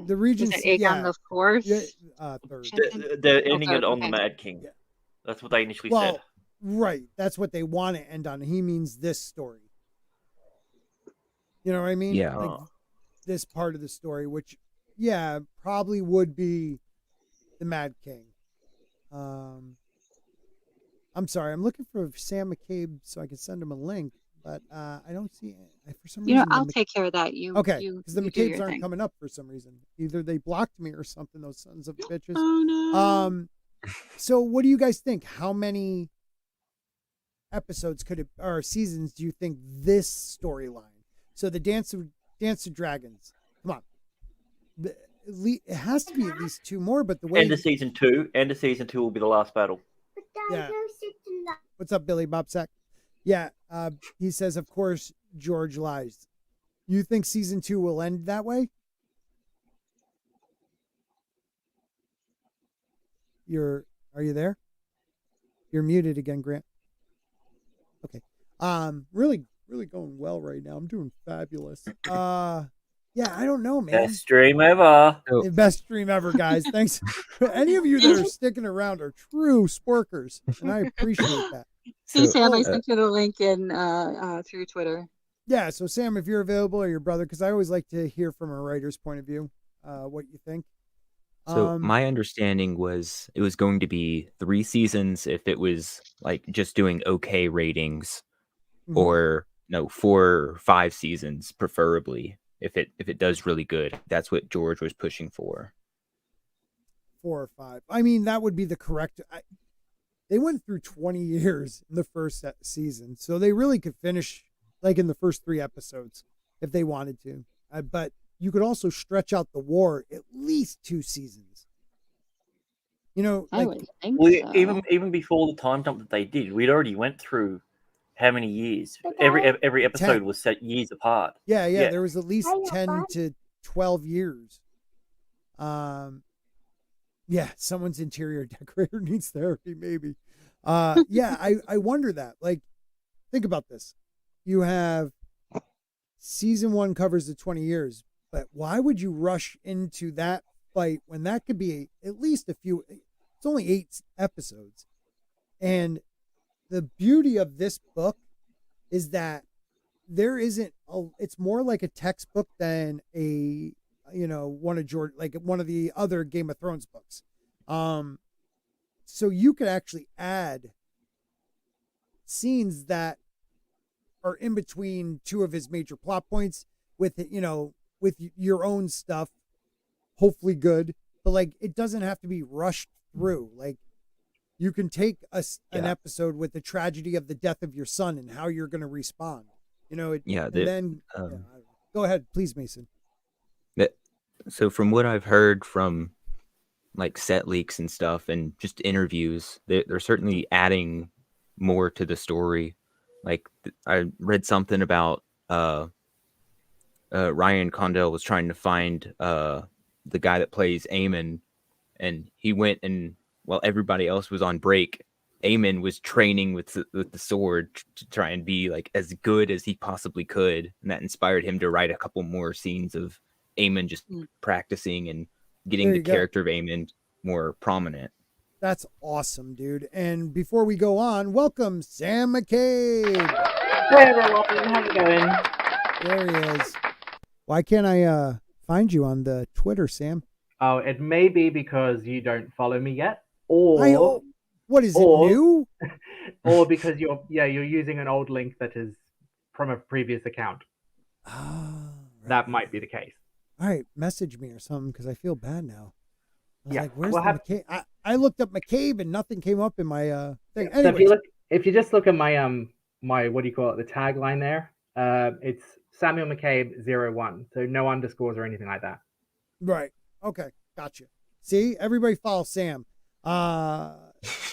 The Regency, Aegon the Fourth. Third. They're ending it on the Mad King. Yeah. That's what they initially said. Right. That's what they want to end on. He means this story. You know what I mean? Yeah. Like this part of the story, which, probably would be the Mad King. I'm sorry. I'm looking for Sam McCabe so I can send him a link, but I don't see it. For some reason, I'll take care of that. Okay, because the McCabe's aren't coming up for some reason. Either they blocked me or something, those sons of bitches. Oh, no. So what do you guys think? How many episodes or seasons do you think this storyline? So the Dance of Dragons. Come on. It has to be at least 2 more, but the way... End of season 2 will be the last battle. Yeah. What's up, Billy Bobsack? Yeah, he says, of course, George lies. You think season 2 will end that way? Are you there? You're muted again, Grant. Okay. Really going well right now. I'm doing fabulous. I don't know, man. Best stream ever. Best stream ever, guys. Thanks. Any of you that are sticking around are true sporkers, and I appreciate that. See, Sam, I sent you the link in through Twitter. Yeah, so Sam, if you're available, or your brother, because I always like to hear from a writer's point of view, what you think. So my understanding was it was going to be 3 seasons if it was like just doing okay ratings, or 4 or 5 seasons preferably if it does really good. That's what George was pushing for. 4 or 5. I mean, that would be the correct. They went through 20 years in the first season, so they really could finish like in the first 3 episodes if they wanted to. But you could also stretch out the war at least 2 seasons. I would think so. Even before the time jump that they did, we'd already went through how many years? Every episode 10. was set years apart. Yeah. There was at least 10 to 12 years. Someone's interior decorator needs therapy, maybe. I wonder that. Like, think about this. You have season 1 covers the 20 years, but why would you rush into that fight when that could be at least a few? It's only 8 episodes. And the beauty of this book is that there isn't it's more like a textbook than one of the other Game of Thrones books. So you could actually add scenes that are in between 2 of his major plot points with your own stuff, hopefully good, but like it doesn't have to be rushed through. Like you can take an episode with the tragedy of the death of your son and how you're going to respond. Go ahead, please, Mason. So from what I've heard from like set leaks and stuff and just interviews, they're certainly adding more to the story. Like I read something about Ryan Condell was trying to find the guy that plays Aemon, and he went and while everybody else was on break, Aemon was training with the sword to try and be like as good as he possibly could, and that inspired him to write a couple more scenes of Aemon just practicing and getting the character of Aemon more prominent. That's awesome, dude. And before we go on, welcome Sam McCabe. Hey everyone, how's it going? There he is. Why can't I find you on the Twitter, Sam? Oh, it may be because you don't follow me yet, or What is it, Or- new? or because you're using an old link that is from a previous account. Oh, That might be the case. All right, message me or something because I feel bad now. I was Yeah, like, "Where's we'll the have- McCabe?" I looked up McCabe and nothing came up in my thing. So Anyways, if you just look at my my what do you call it, the tagline there, it's Samuel McCabe 01, so no underscores or anything like that. right? Okay, gotcha. See, everybody follow Sam.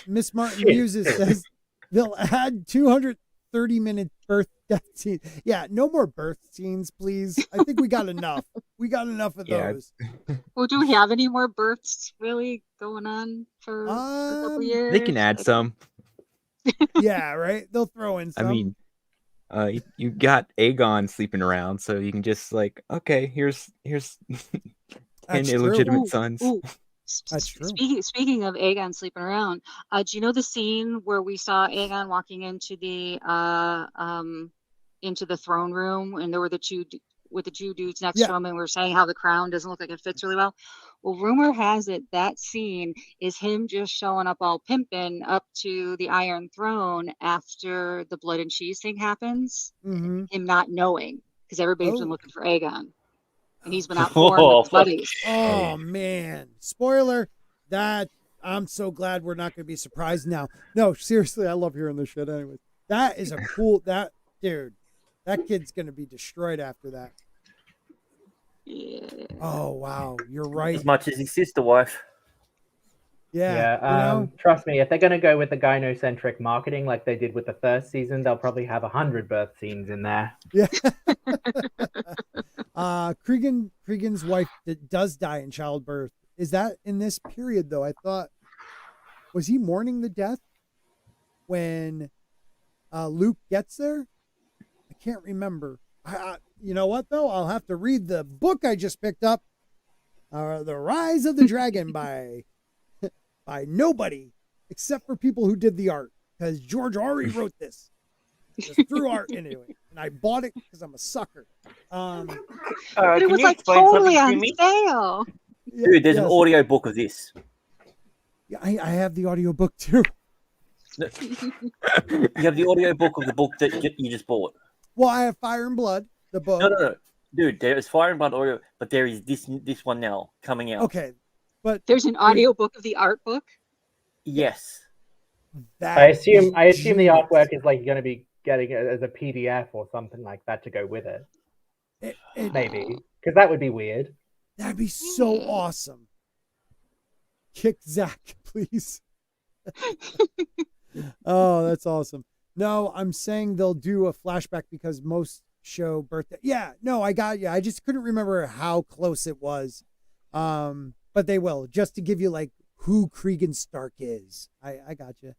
Miss Martin Muses says they'll add 230-minute birth death scenes. Yeah, no more birth scenes, please. I think we got enough. We got enough of those. Well, do we have any more births really going on for a couple years? They can add some. Yeah, right. They'll throw in some. I mean, you got Aegon sleeping around, so you can just like, okay, here's 10 That's illegitimate true. sons. Ooh. That's true. Speaking of Aegon sleeping around, do you know the scene where we saw Aegon walking into the throne room, and there were the two dudes next to him, and we were saying how the crown doesn't look like it fits really well? Well, rumor has it that scene is him just showing up all pimping up to the Iron Throne after the blood and cheese thing happens. Mm-hmm. Him not knowing because everybody's been Oh. looking for Aegon. And he's been out pouring with his buddies. Oh man! Spoiler. That I'm so glad we're not going to be surprised now. No, seriously, I love hearing this shit. Anyways, that is a cool. That dude, that kid's going to be destroyed after that. Yeah. Oh wow, you're right. As much as his sister wife. Yeah. Trust me, if they're going to go with the gynocentric marketing like they did with the first season, they'll probably have 100 birth scenes in there. Yeah. Cregan's wife does die in childbirth. Is that in this period though? I thought, was he mourning the death when Luke gets there? I can't remember. You know what though? I'll have to read the book I just picked up, "The Rise of the Dragon" by nobody except for people who did the art, because George already wrote this. Just threw art anyway, and I bought it because I'm a sucker. But it was like totally on sale. Dude, there's an audio book of this. Yeah, I have the audio book too. You have the audio book of the book that you just bought. Well, I have Fire and Blood, the book. No. Dude, there is Fire and Blood audio, but there is this one now coming out. Okay, but there's an audio book of the art book. Yes. I assume the artwork is like going to be getting it as a PDF or something like that to go with it. Maybe, because that would be weird. That'd be so awesome. Kick Zach, please. Oh, that's awesome. No, I'm saying they'll do a flashback because most show birthday. Yeah, no, I got you. I just couldn't remember how close it was. But they will, just to give you like who Cregan Stark is. I got you.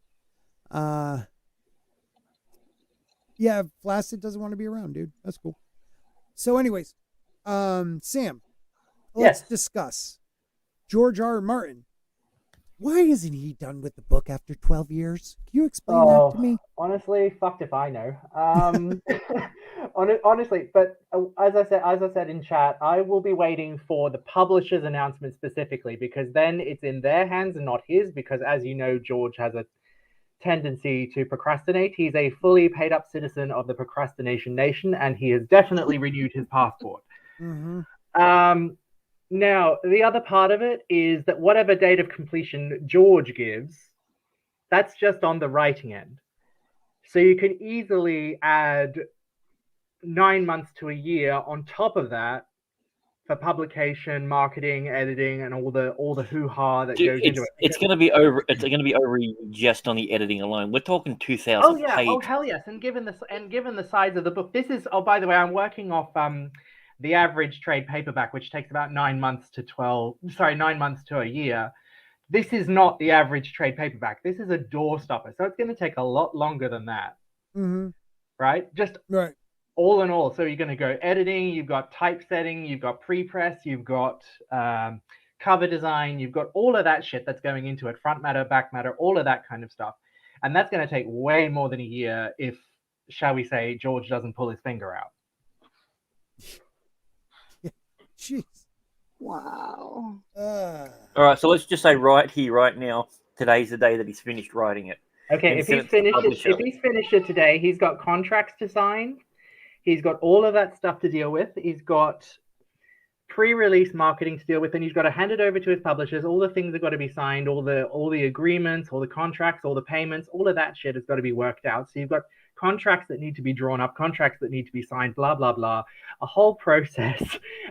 Yeah, Flaccid doesn't want to be around, dude. That's cool. So anyways, Sam, let's discuss George R. R. Martin. Why isn't he done with the book after 12 years? Can you explain that to me? Honestly, fucked if I know. Honestly, but as I said in chat, I will be waiting for the publisher's announcement specifically, because then it's in their hands and not his, because as you know, George has a tendency to procrastinate. He's a fully paid up citizen of the procrastination nation, and he has definitely renewed his passport. Mm-hmm. Now, the other part of it is that whatever date of completion George gives, that's just on the writing end. So you can easily add 9 months to a year on top of that for publication, marketing, editing, and all the hoo-ha that goes into it. It's going to be over. It's going to be over just on the editing alone. We're talking 2,000. Oh yeah! pages. Oh hell yes! And given the size of the book, this is. Oh, by the way, I'm working off the average trade paperback, which takes about 9 months to 9 months to a year. This is not the average trade paperback. This is a doorstopper, so it's going to take a lot longer than that. Mm-hmm. Right? Just right. All in all, so you're going to go editing, you've got typesetting, you've got pre-press, you've got cover design, you've got all of that shit that's going into it, front matter, back matter, all of that kind of stuff. And that's going to take way more than a year if, shall we say, George doesn't pull his finger out. Jeez. Wow. All right, so let's just say right here, right now, today's the day that he's finished writing it. Okay, if he's finished it today, he's got contracts to sign. He's got all of that stuff to deal with. He's got pre-release marketing to deal with, and he's got to hand it over to his publishers. All the things have got to be signed, all the agreements, all the contracts, all the payments, all of that shit has got to be worked out. So you've got contracts that need to be drawn up, contracts that need to be signed, blah, blah, blah, a whole process.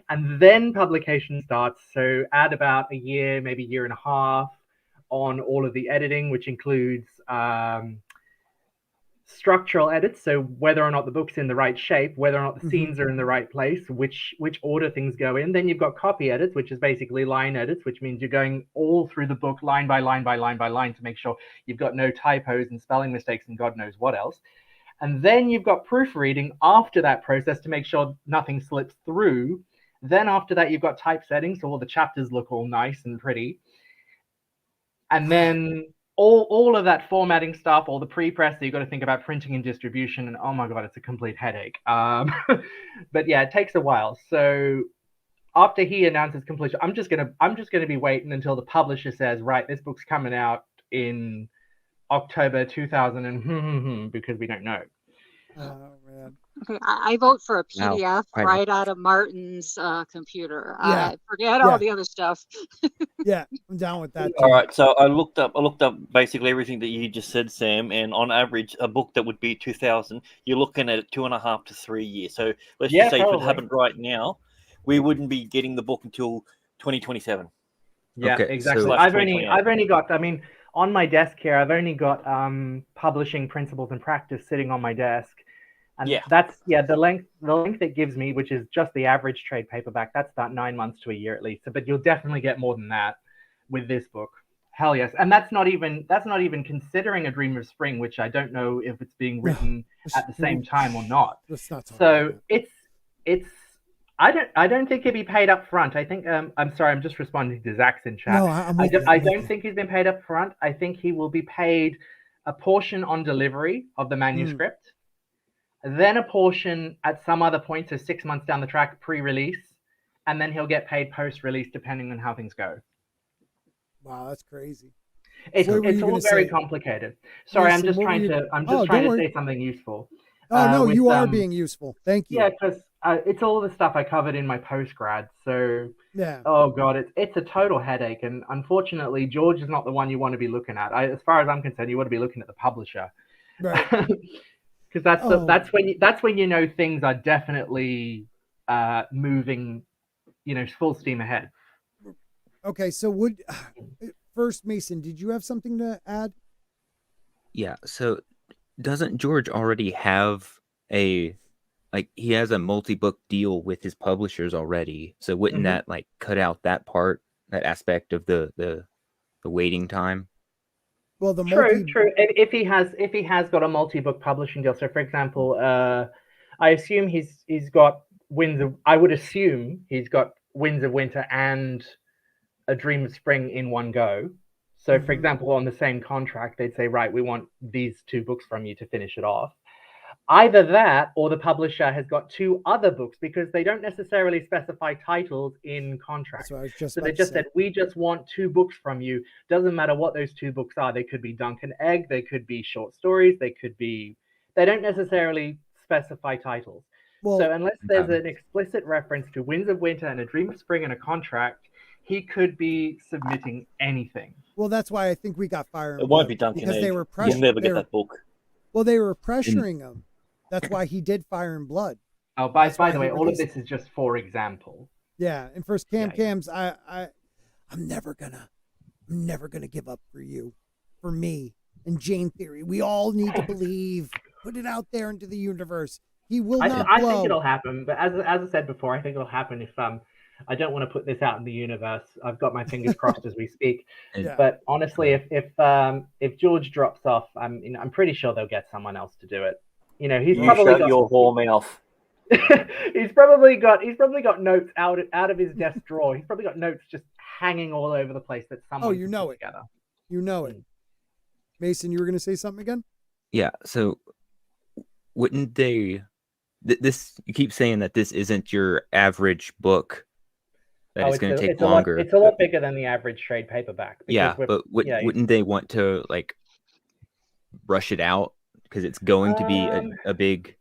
And then publication starts. So add about a year, maybe year and a half on all of the editing, which includes structural edits, so whether or not the book's in the right shape, whether or not the scenes are in the right place, which order things go in. Then you've got copy edits, which is basically line edits, which means you're going all through the book line by line by line by line to make sure you've got no typos and spelling mistakes and God knows what else. And then you've got proofreading after that process to make sure nothing slips through. Then after that, you've got typesetting, so all the chapters look all nice and pretty. And then all of that formatting stuff, all the pre-press, so you've got to think about printing and distribution, and oh my God, it's a complete headache. But yeah, it takes a while. So after he announces completion, I'm just gonna be waiting until the publisher says, right, this book's coming out in October 2000 and because we don't know. Oh man. Okay, I vote for a PDF right out of Martin's computer. Yeah. Forget all the other stuff. Yeah, I'm down with that too. All right, so I looked up basically everything that you just said, Sam, and on average, a book that would be 2000, you're looking at 2.5 to 3 years. So let's just say if it happened right now, we wouldn't be getting the book until 2027. Yeah, Okay, exactly. so I've only got, I mean, on my desk here, I've only got publishing principles and practice sitting on my desk. And that's the length it gives me, which is just the average trade paperback. That's about 9 months to a year at least. But you'll definitely get more than that with this book. Hell yes. And that's not even considering A Dream of Spring, which I don't know if it's being written at the same time or not. So it's I don't think he'll be paid up front. I think I'm sorry, I'm just responding to Zach's in chat. No, I don't think he's been paid up front. I think he will be paid a portion on delivery of the manuscript. Then a portion at some other point, so 6 months down the track, pre-release, and then he'll get paid post-release depending on how things go. Wow, that's crazy. It's all very complicated. Sorry, I'm just trying to say something useful. Oh no, you are being useful. Thank you. Yeah, because it's all the stuff I covered in my postgrad. So yeah. Oh god, it's a total headache, and unfortunately, George is not the one you want to be looking at. As far as I'm concerned, you want to be looking at the publisher. Right. Because that's when you know things are definitely moving, full steam ahead. Okay, so first, Mason, did you have something to add? Yeah. So, doesn't George already have he has a multi-book deal with his publishers already? So wouldn't that cut out that that aspect of the waiting time? Well, true. If he has got a multi-book publishing deal, so for example, I assume he's got I would assume he's got Winds of Winter and A Dream of Spring in one go. So, for example, on the same contract, they'd say, right, we want these 2 books from you to finish it off. Either that, or the publisher has got 2 other books, because they don't necessarily specify titles in contracts. So they just said, we just want 2 books from you. Doesn't matter what those 2 books are. They could be Dunk and Egg. They could be short stories. They don't necessarily specify titles. Well, so unless there's an explicit reference to Winds of Winter and A Dream of Spring in a contract, he could be submitting anything. Well, that's why I think we got Fire and Blood. It won't be Dunk and Egg. Because they were You'll never get that book. Well, they were pressuring him. That's why he did Fire and Blood. Oh, by the way, all of this is just for example. Yeah, and for Cams, I'm never gonna give up for you, for me, and Jane Theory. We all need to believe. Put it out there into the universe. He will not. I think it'll happen, but as I said before, I think it'll happen if I don't want to put this out in the universe. I've got my fingers crossed as we speak. Yeah. But honestly, if George drops off, I'm pretty sure they'll get someone else to do it. He's probably got your whore mouth. he's probably got notes out of his desk drawer. He's probably got notes just hanging all over the place that someone. Oh, you know it. Together. You know it. Mason, you were going to say something again? Yeah. So, wouldn't they? This you keep saying that this isn't your average book. that it's going to take it's longer. It's a lot bigger than the average trade paperback. Yeah, but wouldn't they want to like rush it out because it's going to be a big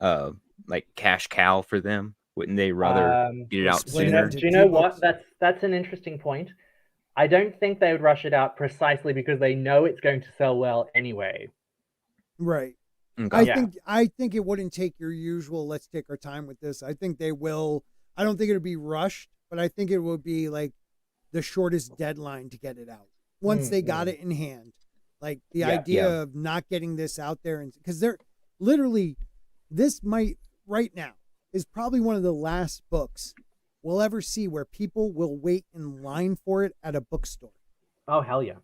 like cash cow for them? Wouldn't they rather get it out sooner? Do you know what? That's an interesting point. I don't think they would rush it out precisely because they know it's going to sell well anyway. Right. Okay. I think it wouldn't take your usual let's take our time with this. I think they will. I don't think it'll be rushed, but I think it will be like the shortest deadline to get it out once they got it in hand. Like the idea of not getting this out there, and because they're literally, this might right now is probably one of the last books we'll ever see where people will wait in line for it at a bookstore. Oh hell yeah!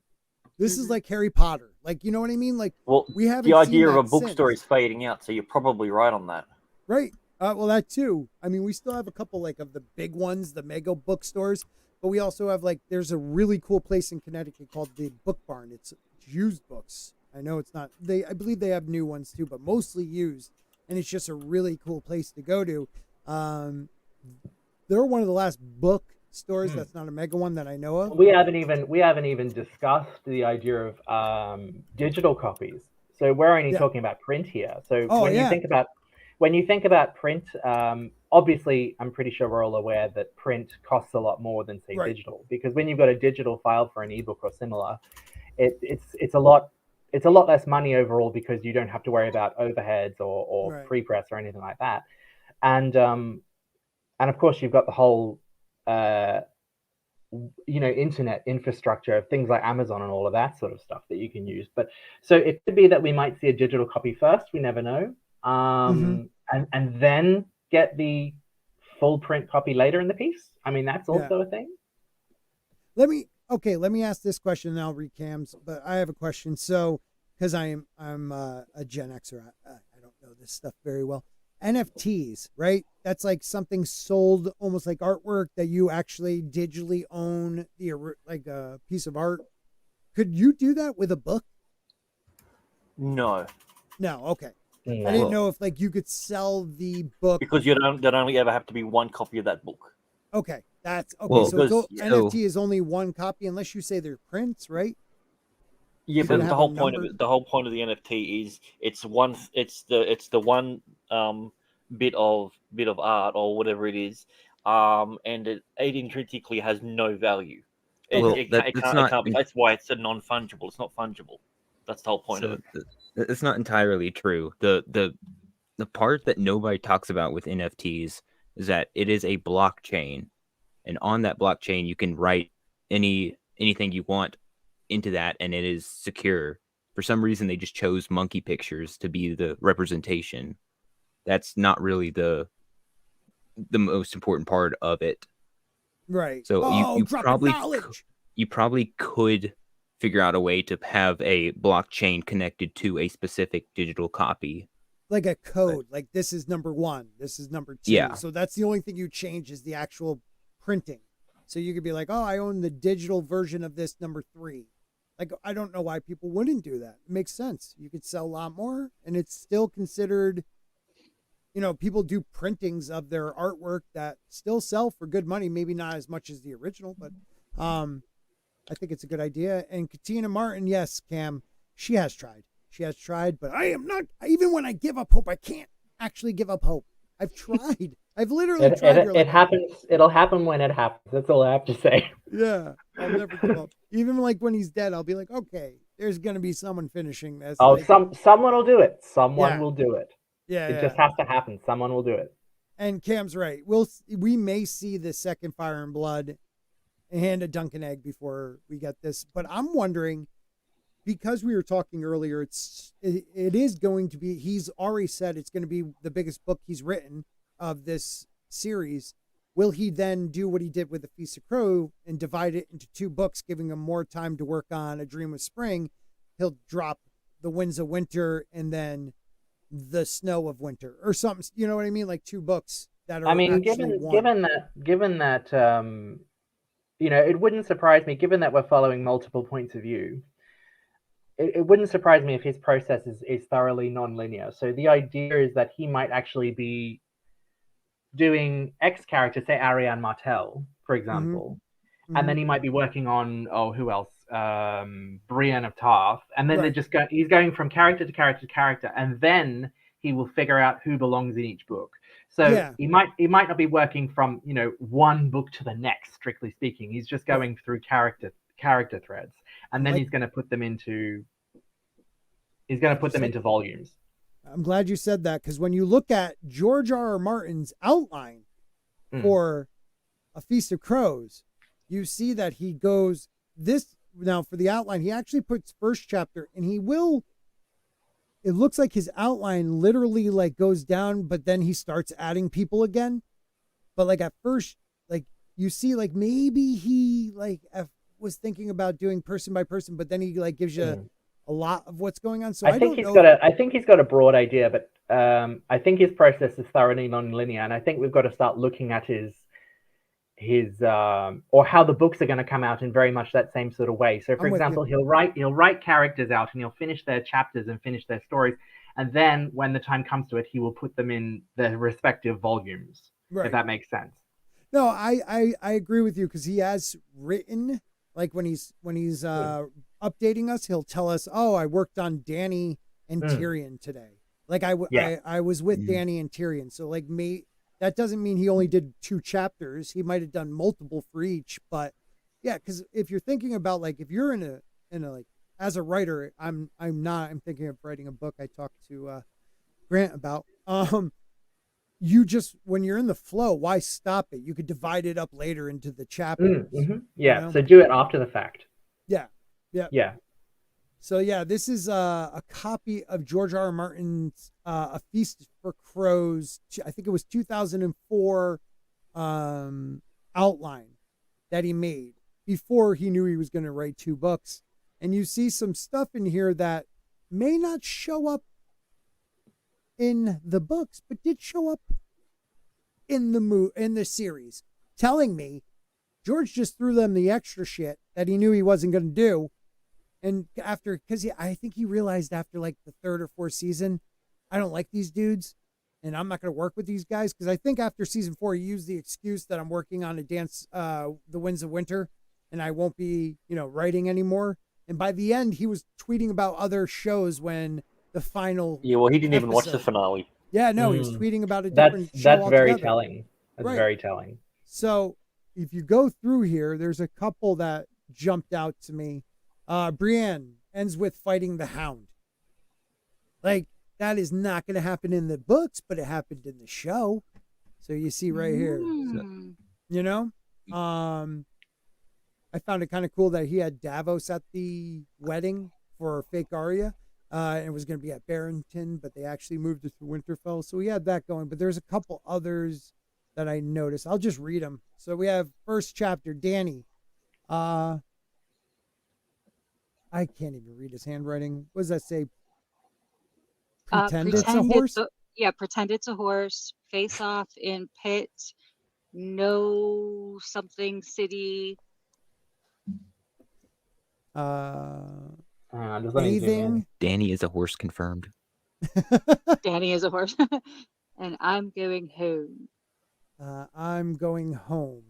This is like Harry Potter. Like, you know what I mean? Like, well, we haven't the idea of a since. bookstore is fading out, so you're probably right on that. Right. Well, that too. I mean, we still have a couple like of the big ones, the mega bookstores, but we also have like, there's a really cool place in Connecticut called the Book Barn. It's used books. I know it's not, I believe they have new ones too, but mostly used. And it's just a really cool place to go to. They're one of the last book stores that's not a mega one that I know of. We haven't even discussed the idea of digital copies. So we're only talking about print here. So when you think about print, obviously I'm pretty sure we're all aware that print costs a lot more than say digital, because when you've got a digital file for an ebook or similar, it's a lot less money overall because you don't have to worry about overheads or pre-press or anything like that. And of course you've got the whole internet infrastructure of things like Amazon and all of that sort of stuff that you can use. But so it could be that we might see a digital copy first. We never know. And then get the full print copy later in the piece. I mean, that's also a thing. Let me ask this question and I'll read Cam's, but I have a question. So, because I'm a Gen Xer, I don't know this stuff very well. NFTs, right? That's like something sold almost like artwork that you actually digitally own, like a piece of art. Could you do that with a book? No. Okay. I didn't know if like you could sell the book because there'd only ever have to be one copy of that book. Okay, that's okay. Well, NFT is only one copy unless you say they're prints, right? Yeah, but the whole point of it, the whole point of the NFT is it's the one bit of art or whatever it is, and it intrinsically has no value. That's why it's a non-fungible. It's not fungible. That's the whole point of it. It's not entirely true. The part that nobody talks about with NFTs is that it is a blockchain, and on that blockchain you can write anything you want into that, and it is secure. For some reason, they just chose monkey pictures to be the representation. That's not really the most important part of it. Right. So you probably could figure out a way to have a blockchain connected to a specific digital copy. Like a code, like this is number 1, this is number 2. Yeah. So that's the only thing you change is the actual printing. So you could be like, oh, I own the digital version of this number 3. Like, I don't know why people wouldn't do that. It makes sense. You could sell a lot more, and it's still considered, people do printings of their artwork that still sell for good money. Maybe not as much as the original, but I think it's a good idea. And Katina Martin, yes, Cam, she has tried. But I am not, even when I give up hope, I can't actually give up hope. I've tried. I've literally tried. It happens. It'll happen when it happens. That's all I have to say. Yeah, I'll never give up. Even like when he's dead, I'll be like, okay, there's going to be someone finishing this. Oh, someone will do it. Someone will do it. Yeah, it just has to happen. Someone will do it. And Cam's right. We may see the second Fire and Blood and a Dunkin' Egg before we get this. But I'm wondering, because we were talking earlier, it is going to be, he's already said it's going to be the biggest book he's written of this series. Will he then do what he did with The Feast of Crow and divide it into 2 books, giving him more time to work on A Dream of Spring? He'll drop The Winds of Winter and then The Snow of Winter or something. You know what I mean? Like 2 books that are. I mean, given that, it wouldn't surprise me, given that we're following multiple points of view. It wouldn't surprise me if his process is thoroughly non-linear. So the idea is that he might actually be doing X character, say Ariane Martel, for example. Mhm. And then he might be working on, who else? Brienne of Tarth. And then Right. he's going from character to character to character, and then he will figure out who belongs in each book. So Yeah. he might not be working from, one book to the next, strictly speaking. He's just going through character threads, and then he's going to put them into volumes. I'm glad you said that, because when you look at George R.R. Martin's outline for A Feast of Crows, you see that he goes now for the outline, he actually puts first chapter, and it looks like his outline literally like goes down, but then he starts adding people again. But like at first, like you see, like maybe he was thinking about doing person by person, but then he like gives you a lot of what's going on. So I think he's got a broad idea, but I think his process is thoroughly non-linear, and I think we've got to start looking at his or how the books are going to come out in very much that same sort of way. So for example, he'll write characters out, and he'll finish their chapters and finish their stories, and then when the time comes to it, he will put them in their respective volumes. If that makes sense. No, I agree with you, because he has written, like when he's updating us, he'll tell us, I worked on Dany and Tyrion today. Like I was with Dany and Tyrion. So like that doesn't mean he only did 2 chapters. He might have done multiple for each, but yeah, because if you're thinking about like, if you're in a like, as a writer, I'm thinking of writing a book I talked to Grant about. You just, when you're in the flow, why stop it? You could divide it up later into the chapters. Yeah. So do it after the fact. Yeah. Yeah. So yeah, this is a copy of George R.R. Martin's A Feast for Crows. I think it was 2004 outline that he made before he knew he was going to write 2 books. And you see some stuff in here that may not show up in the books, but did show up in the series, telling me George just threw them the extra shit that he knew he wasn't going to do. And I think he realized after like the 3rd or 4th season, I don't like these dudes, and I'm not going to work with these guys. Because I think after season 4, he used the excuse that I'm working on the Winds of Winter, and I won't be, writing anymore. And by the end, he was tweeting about other shows when the final. Yeah, well, he didn't even watch the finale. Yeah, no, he was tweeting about a different show altogether. Very telling. That's very telling. So if you go through here, there's a couple that jumped out to me. Brienne ends with fighting the Hound. Like, that is not going to happen in the books, but it happened in the show. So you see right here. So, I found it kind of cool that he had Davos at the wedding for fake Arya. And it was going to be at Barrington, but they actually moved it to Winterfell. So we had that going. But there's a couple others that I noticed. I'll just read them. So we have first chapter, Dany. I can't even read his handwriting. What does that say? Pretend it's a horse? Pretend it's a horse. Face off in pit. No something city. Anything? Dany is a horse confirmed. Dany is a horse. And I'm going home. I'm going home.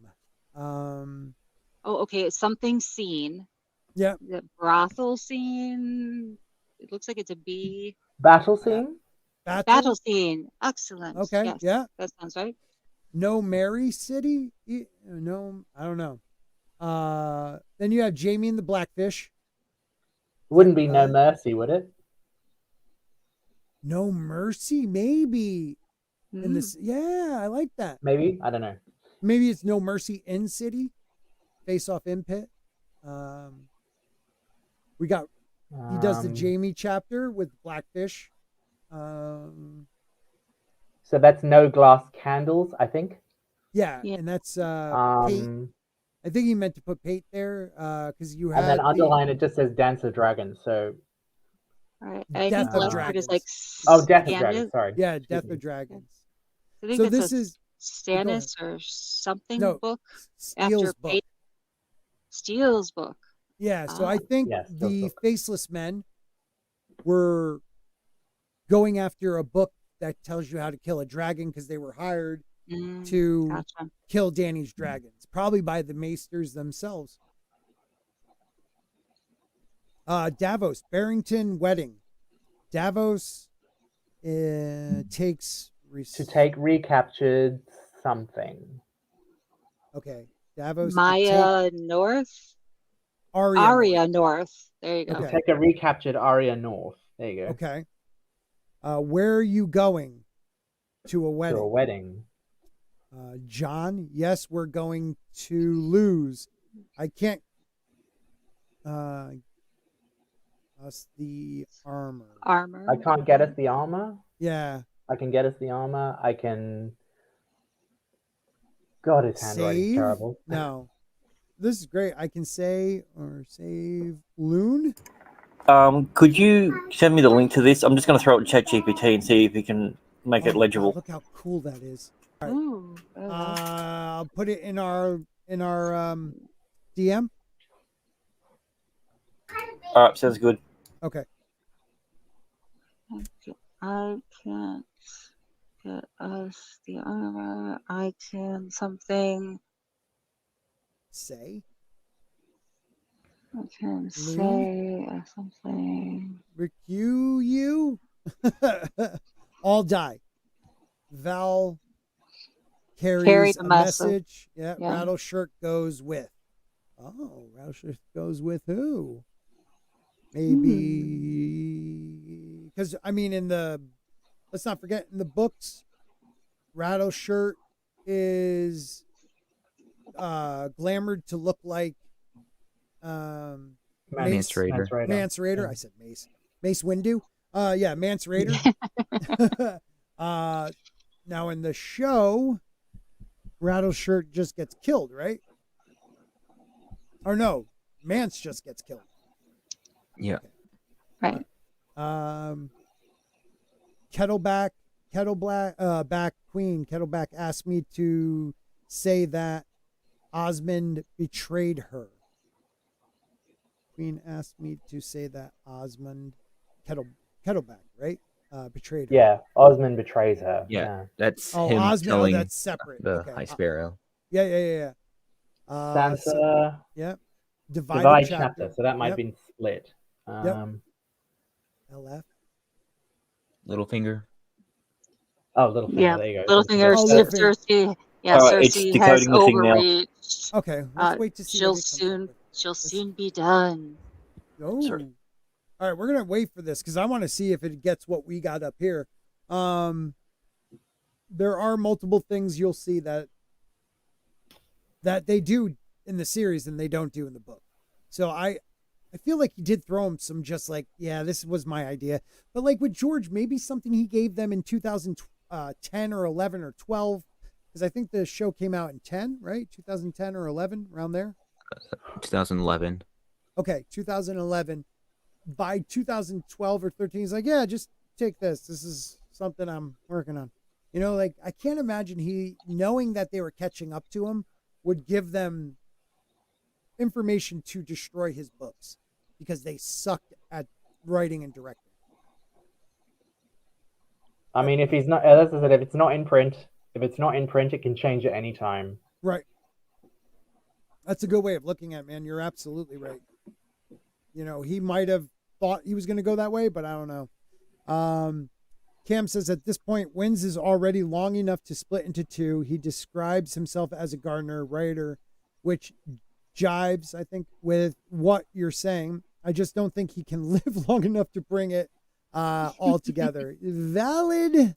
Okay. It's something seen. Yeah. The brothel scene. It looks like it's a bee. Battle scene? Battle scene. Excellent. Okay. Yes, yeah. That sounds right. No Mary City? No, I don't know. Then you have Jamie and the Blackfish. Wouldn't be No Mercy, would it? No Mercy? Maybe. In this, yeah, I like that. Maybe? I don't know. Maybe it's No Mercy in City. Face off in pit. We got, he does the Jamie chapter with Blackfish. So that's No Glass Candles, I think. Yeah. And that's Pate. I think he meant to put Pate there because you have. And then underline it just says Dance of Dragons. So. All right. I think of last Dragons. word is like. Death of Dragons. Sorry. Yeah, Death of Dragons. I think so it's this is Stannis or something book. Steele's book. Pate. Steele's book. Yeah, so I think the Faceless Men were going after a book that tells you how to kill a dragon because they were hired to Gotcha. kill Dany's dragons, probably by the maesters themselves. Davos, Barrington wedding. Davos takes To take recaptured something. Okay, Davos. Maya North. Arya North. There you go. To take a recaptured Arya North. There you go. Okay. Where are you going? To a wedding. To a wedding. John, yes, we're going to lose. I can't. Us the armor. I can't get us the armor. Yeah. I can get us the armor. I can. God, his handwriting's terrible. No. This is great. I can say or save Loon. Could you send me the link to this? I'm just going to throw it in ChatGPT and see if you can make it legible. God, look how cool that is. All right. Ooh, I'll put it in our DM. All right, sounds good. Okay. I can't get us the armor. I can something. Say. I can say something. Recue you. All die. Val carries a message. Yeah. Rattleshirt goes with. Oh, Rattleshirt goes with who? Maybe because I mean, let's not forget in the books, Rattleshirt is glamored to look like Mance Raider. Mance Raider. Yeah. I said Mace. Mace Windu. Yeah, Mance Raider. Now in the show, Rattleshirt just gets killed, right? Or no, Mance just gets killed. Yeah. Right. Kettleback Queen Kettleback asked me to say that Osmond betrayed her. Queen asked me to say that Osmond Kettleback, right? Betrayed her. Yeah, Osmond betrays her. Yeah. That's him Osmond, telling that's separate. the Okay. High Sparrow. Yeah. Sansa. So, yeah. Divide chapter. So that might have been split. LF. Littlefinger. Oh, Littlefinger. Yeah, There you go. Littlefinger. Cersei. Yeah, Cersei it's has decoding the thing now. overreached. Okay, let's wait to see. She'll soon be done. Oh. Sorry. All right, we're gonna wait for this because I want to see if it gets what we got up here. There are multiple things you'll see that they do in the series and they don't do in the book. So I feel like he did throw him some just like, yeah, this was my idea. But like with George, maybe something he gave them in 2010 or 11 or 12, because I think the show came out in 10, right? 2010 or 11, around there. 2011. Okay, 2011. By 2012 or 13, he's like, yeah, just take this. This is something I'm working on. You know, like I can't imagine he, knowing that they were catching up to him, would give them information to destroy his books because they sucked at writing and directing. I mean, if he's not, as I said, if it's not in print, it can change at any time. Right. That's a good way of looking at it, man. You're absolutely right. You know, he might have thought he was going to go that way, but I don't know. Cam says at this point, Wins is already long enough to split into two. He describes himself as a gardener writer, which jives, I think, with what you're saying. I just don't think he can live long enough to bring it all together. Valid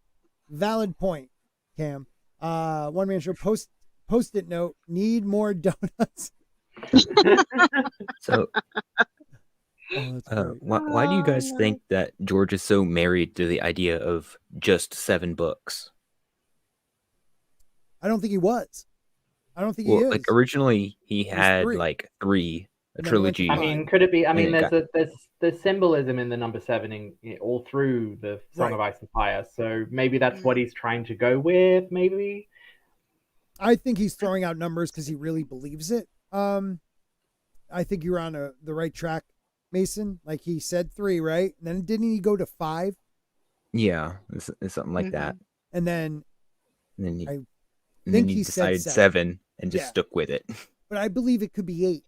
point, Cam. One man show post-it note, need more donuts. So why do you guys think that George is so married to the idea of just 7 books? I don't think he was. I don't think he is. Like originally he had 3. Like 3, a trilogy. I mean, could it be? I mean, there's symbolism in the number 7 all through the Song of Ice and Fire. So maybe that's what he's trying to go with. Maybe. I think he's throwing out numbers because he really believes it. I think you're on the right track, Mason. Like he said 3, right? And then didn't he go to 5? Yeah, it's something like that. And then And think then he he said decided 7. 7 and just Yeah. stuck with it. But I believe it could be 8.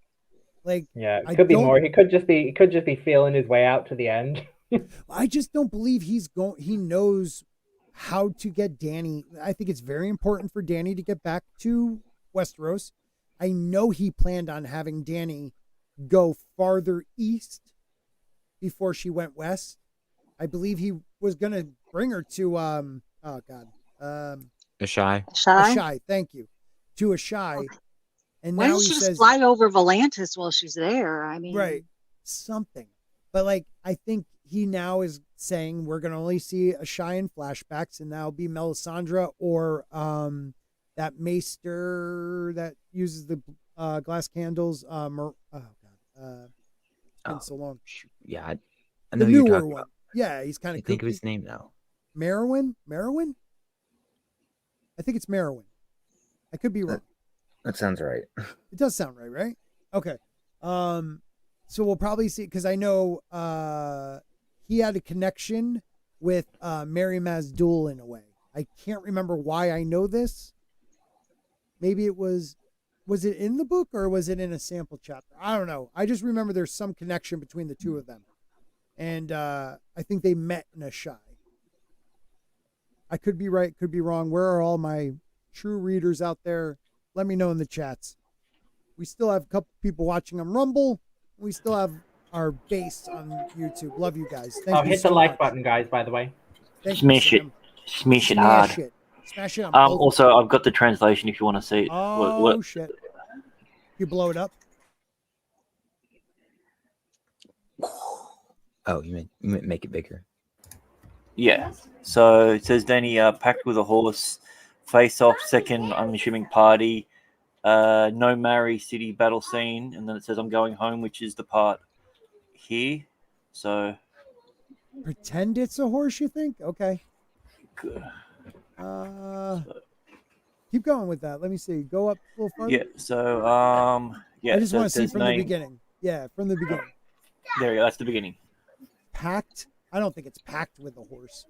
Like, Yeah, I it could be don't- more. He could just be feeling his way out to the end. I just don't believe he knows how to get Dany. I think it's very important for Dany to get back to Westeros. I know he planned on having Dany go farther east before she went west. I believe he was going to bring her to Ashai. Ashai, thank you. To Ashai. And Why now doesn't he she says just fly over Volantis while she's there? I mean, right, something. But like, I think he now is saying we're going to only see Ashai in flashbacks, and that'll be Melisandre or that maester that uses the glass candles. It's been so long. Yeah, I The know you're newer talking one. about. Yeah, he's kind I of think of his name though. Merowyn? I think it's Merowyn. I could be wrong. That sounds right. It does sound right, right? Okay. So we'll probably see, because I know he had a connection with Mary Mazdul in a way. I can't remember why I know this. Maybe it was it in the book or was it in a sample chapter? I don't know. I just remember there's some connection between the two of them. And I think they met in Ashai. I could be right, could be wrong. Where are all my true readers out there? Let me know in the chats. We still have a couple people watching on Rumble. We still have our base on YouTube. Love you guys. Thank you Hit so the like much. button, guys, by the way. Thank Smash you, it. Sam. Smash it hard. Smash it on both. Also, I've got the translation if you want to see it. Oh, shit. You blow it up? Oh, you meant make it bigger. Yeah. So it says Danny packed with a horse, face off second, I'm assuming party, no marry city battle scene, and then it says I'm going home, which is the part here. So Pretend it's a horse, you think? Okay. good. Keep going with that. Let me see. Go up a little further. Yeah. So yeah. I just so want it to see says from the name. beginning. Yeah, from the beginning. There you go. That's the beginning. Packed? I don't think it's packed with a horse.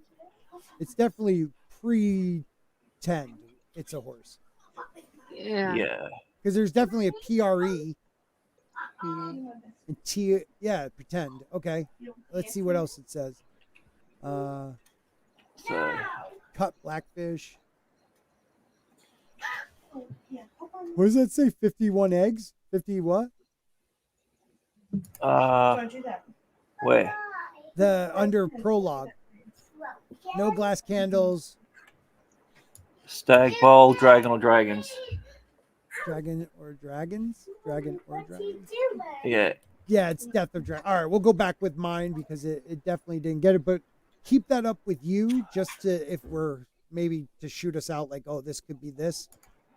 It's definitely pretend it's a horse. Yeah. Yeah. Because there's definitely a PRE. Mhm. And yeah, pretend. Okay. Let's see what else it says. So Cut blackfish. What does that say? 51 eggs? 50 what? where? The under prologue. No glass candles. Stag, bowl, dragon, or dragons. Dragon or dragons? Dragon or dragons? Yeah. Yeah, it's Death of Dragon. All right, we'll go back with mine because it definitely didn't get it. But keep that up with you just to, if we're maybe to shoot us out like, oh, this could be this.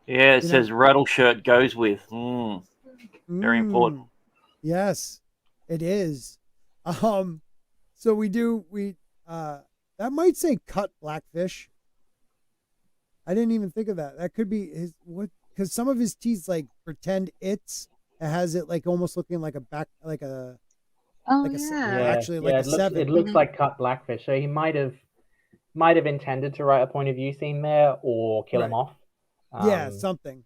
Yeah, it says rattle shirt goes with. Very important. Yes, it is. So that might say cut blackfish. I didn't even think of that. That could be because some of his teeth like pretend it has it like almost looking like a back, like a, Oh, like yeah. actually like a 7. It looks like cut blackfish. So he might have intended to write a point of view scene there or kill him off. Yeah, something.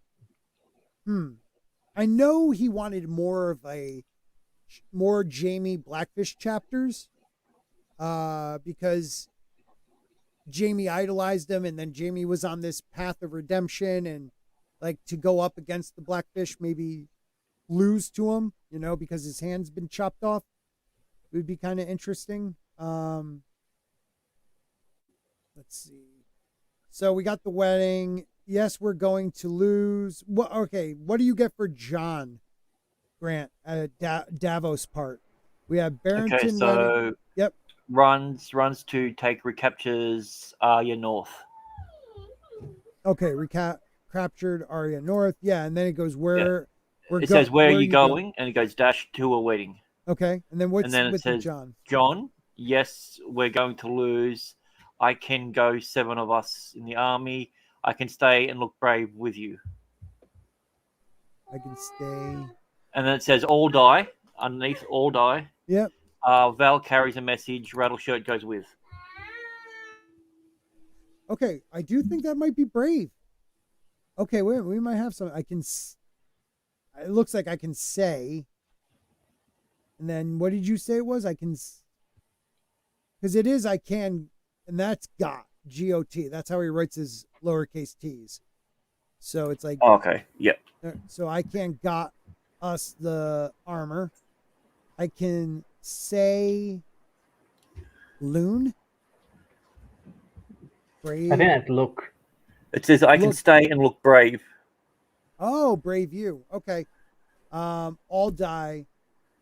I know he wanted more Jaime Blackfish chapters, because Jaime idolized him, and then Jaime was on this path of redemption, and like to go up against the Blackfish, maybe lose to him, because his hand's been chopped off. It would be kind of interesting. Let's see. So we got the wedding. Yes, we're going to lose. Okay, what do you get for John Grant at Davos part? We have Barrington. Okay, so wedding. Yep. Runs to take recaptures Arya North. Okay, captured Arya North. Yeah, and then it goes where. It says where are you going, and it goes dash to a wedding. Okay, and then what's it with says John? John, yes, we're going to lose. I can go 7 of us in the army. I can stay and look brave with you. I can stay. And then it says all die. Underneath all die. Yep. Val carries a message. Rattle shirt goes with. Okay, I do think that might be brave. Okay, wait, we might have some. It looks like I can say. And then what did you say it was? Because it is I can, and that's got, G-O-T. That's how he writes his lowercase t's. So it's like. Okay. Yep. So I can got us the armor. I can say loon. Brave. I think that's look. It says I can stay and look brave. Oh, brave you. Okay. All die.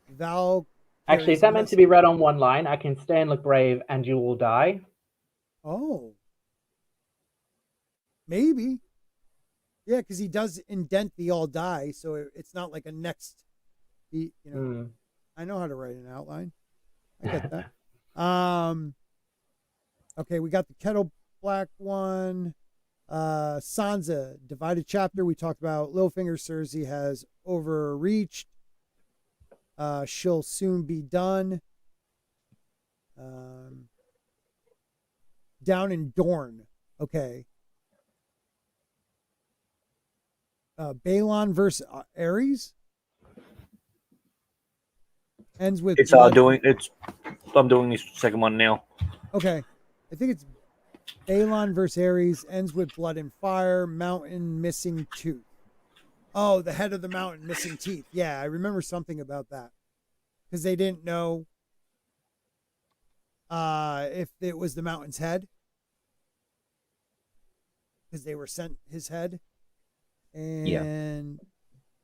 Val. Actually, is that meant to be read on one line? I can stay and look brave, and you will die. Oh. Maybe. Yeah, because he does indent the all die, so it's not like a next. I know how to write an outline. I get that. Okay, we got the kettle black one. Sansa, divided chapter. We talked about Littlefinger. Cersei has overreached. She'll soon be done. Down in Dorne. Okay. Balon versus Ares. Ends with. I'm doing this second one now. Okay. I think it's Balon versus Ares, ends with blood and fire, mountain missing tooth. Oh, the head of the mountain missing teeth. Yeah, I remember something about that. Because they didn't know if it was the mountain's head. Because they were sent his head. And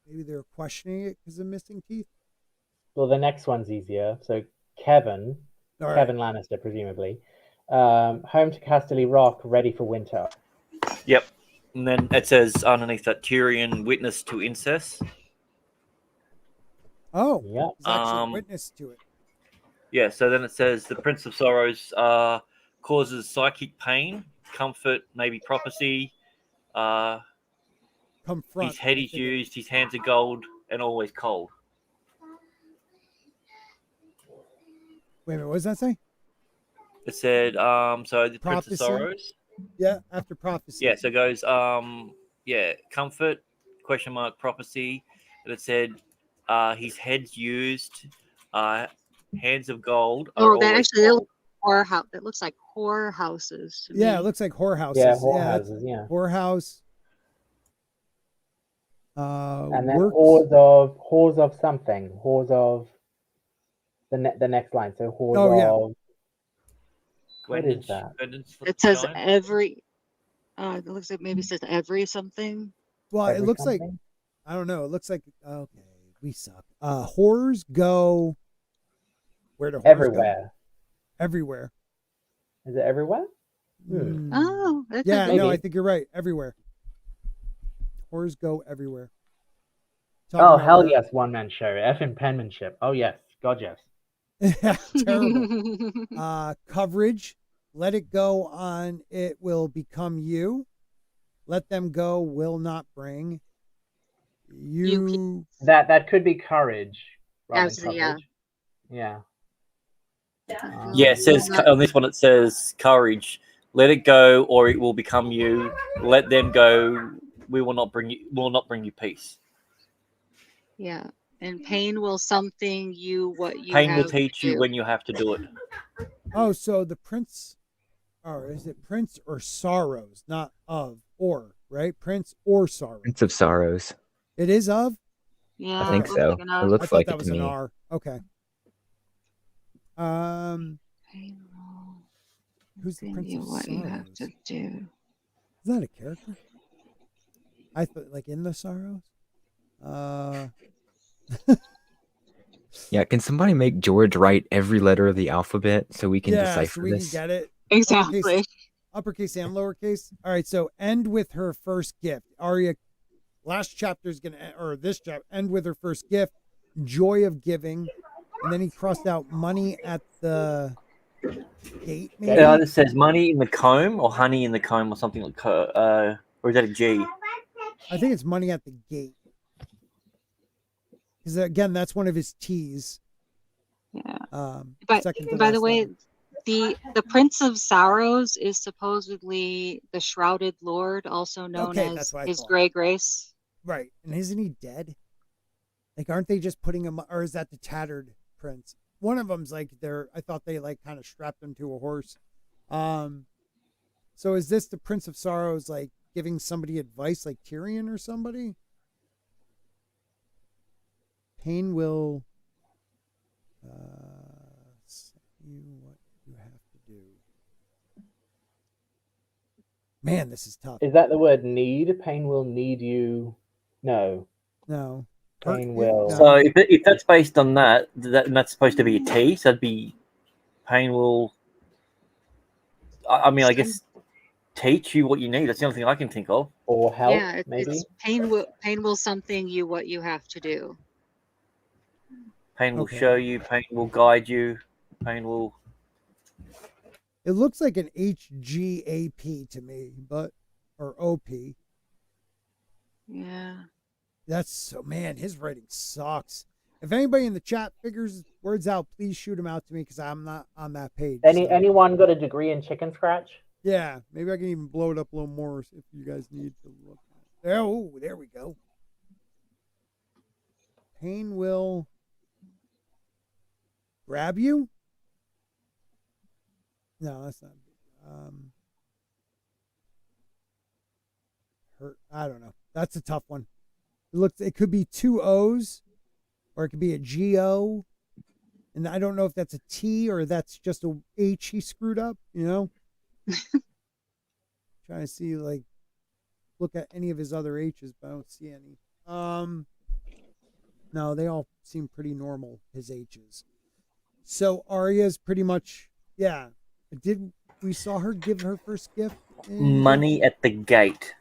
maybe they were questioning it because of missing teeth. Well, the next one's easier. So Kevin Lannister, presumably. Home to Casterly Rock, ready for winter. Yep. And then it says underneath that Tyrion witness to incest. Oh, yeah. He's actually witness to it. Yeah, so then it says the Prince of Sorrows causes psychic pain, comfort, maybe prophecy. Confront. His head is used, his hands are gold, and always cold. Wait a minute, what does that say? It said, so the Prophecy? Prince of Sorrows. Yeah, after prophecy. Yeah, so it goes, comfort, question mark, prophecy. And it said, his head's used, hands of gold. Oh, that actually whorehouse. It looks like whorehouses. Yeah, it looks like whorehouses. Yeah, whorehouses. Yeah, whorehouse. And then whores of something. Whores of the next line. So whores of. What is that? It says every. It looks like maybe it says every something. Well, Every it looks something? like, I don't know. It looks like, okay, we suck. Whores go. Where do whores Everywhere. go? Everywhere. Is it everywhere? Oh, that Yeah, could be. no, I think you're right. Everywhere. Whores go everywhere. Oh, hell yes, one-man show. Effing penmanship. Oh, yes. God, yes. Yeah, terrible. Coverage. Let it go on. It will become you. Let them go. Will not bring you. That could be courage. Absolutely, yeah. Yeah. Yeah, it says on this one. It says courage. Let it go, or it will become you. Let them go. We will not bring you. Will not bring you peace. Yeah, and pain will something you what you. Pain will have teach to you do. when you have to do it. Oh, so the prince, or is it Prince or Sorrows? Not of or, right? Prince or Sorrows. Prince of Sorrows. It is of? Yeah, I think so. It I looks thought like that it was to an me. R. Okay. Who's the Prince of what Sorrows? you have to do. Is that a character? I thought like in the Sorrows. Yeah, can somebody make George write every letter of the alphabet so we can decipher so we this? can get it. Exactly. Uppercase and lowercase. All right, so end with her first gift. Arya, last chapter is gonna, or this chapter, end with her first gift, joy of giving, and then he crossed out money at the gate. Maybe It either says money in the comb or honey in the comb or something like, or is that a G? I think it's money at the gate. Because again, that's one of his T's. Yeah. Second to By last the way, letter. The Prince of Sorrows is supposedly the Shrouded Lord, also known Okay, as that's what I his thought. Grey Grace. Right. And isn't he dead? Like, aren't they just putting him, or is that the tattered prince? One of them's like, I thought they like kind of strapped him to a horse. So is this the Prince of Sorrows, like giving somebody advice, like Tyrion or somebody? Pain will set you what you have to do. Man, this is tough. Is that the word need? Pain will need you. No. No. Pain will. No. So if that's based on that, that's supposed to be a T. So that'd be pain will. I mean, I guess teach you what you need. That's the only thing I can think of. Or help, Yeah, maybe. it's pain will something you what you have to do. Pain will Okay. show you. Pain will guide you. Pain will. It looks like an HGAP to me, or OP. Yeah. That's so, man, his writing sucks. If anybody in the chat figures words out, please shoot them out to me because I'm not on that page. Anyone got a degree in chicken scratch? Yeah, maybe I can even blow it up a little more if you guys need to look at it. Oh, there we go. Pain will grab you? No, that's not. Hurt. I don't know. That's a tough one. It could be two O's, or it could be a G-O. And I don't know if that's a T or that's just a H he screwed up, you know? Trying to see, like, look at any of his other H's, but I don't see any. No, they all seem pretty normal, his H's. So Arya's pretty much, yeah. We saw her give her first gift? Money at the gate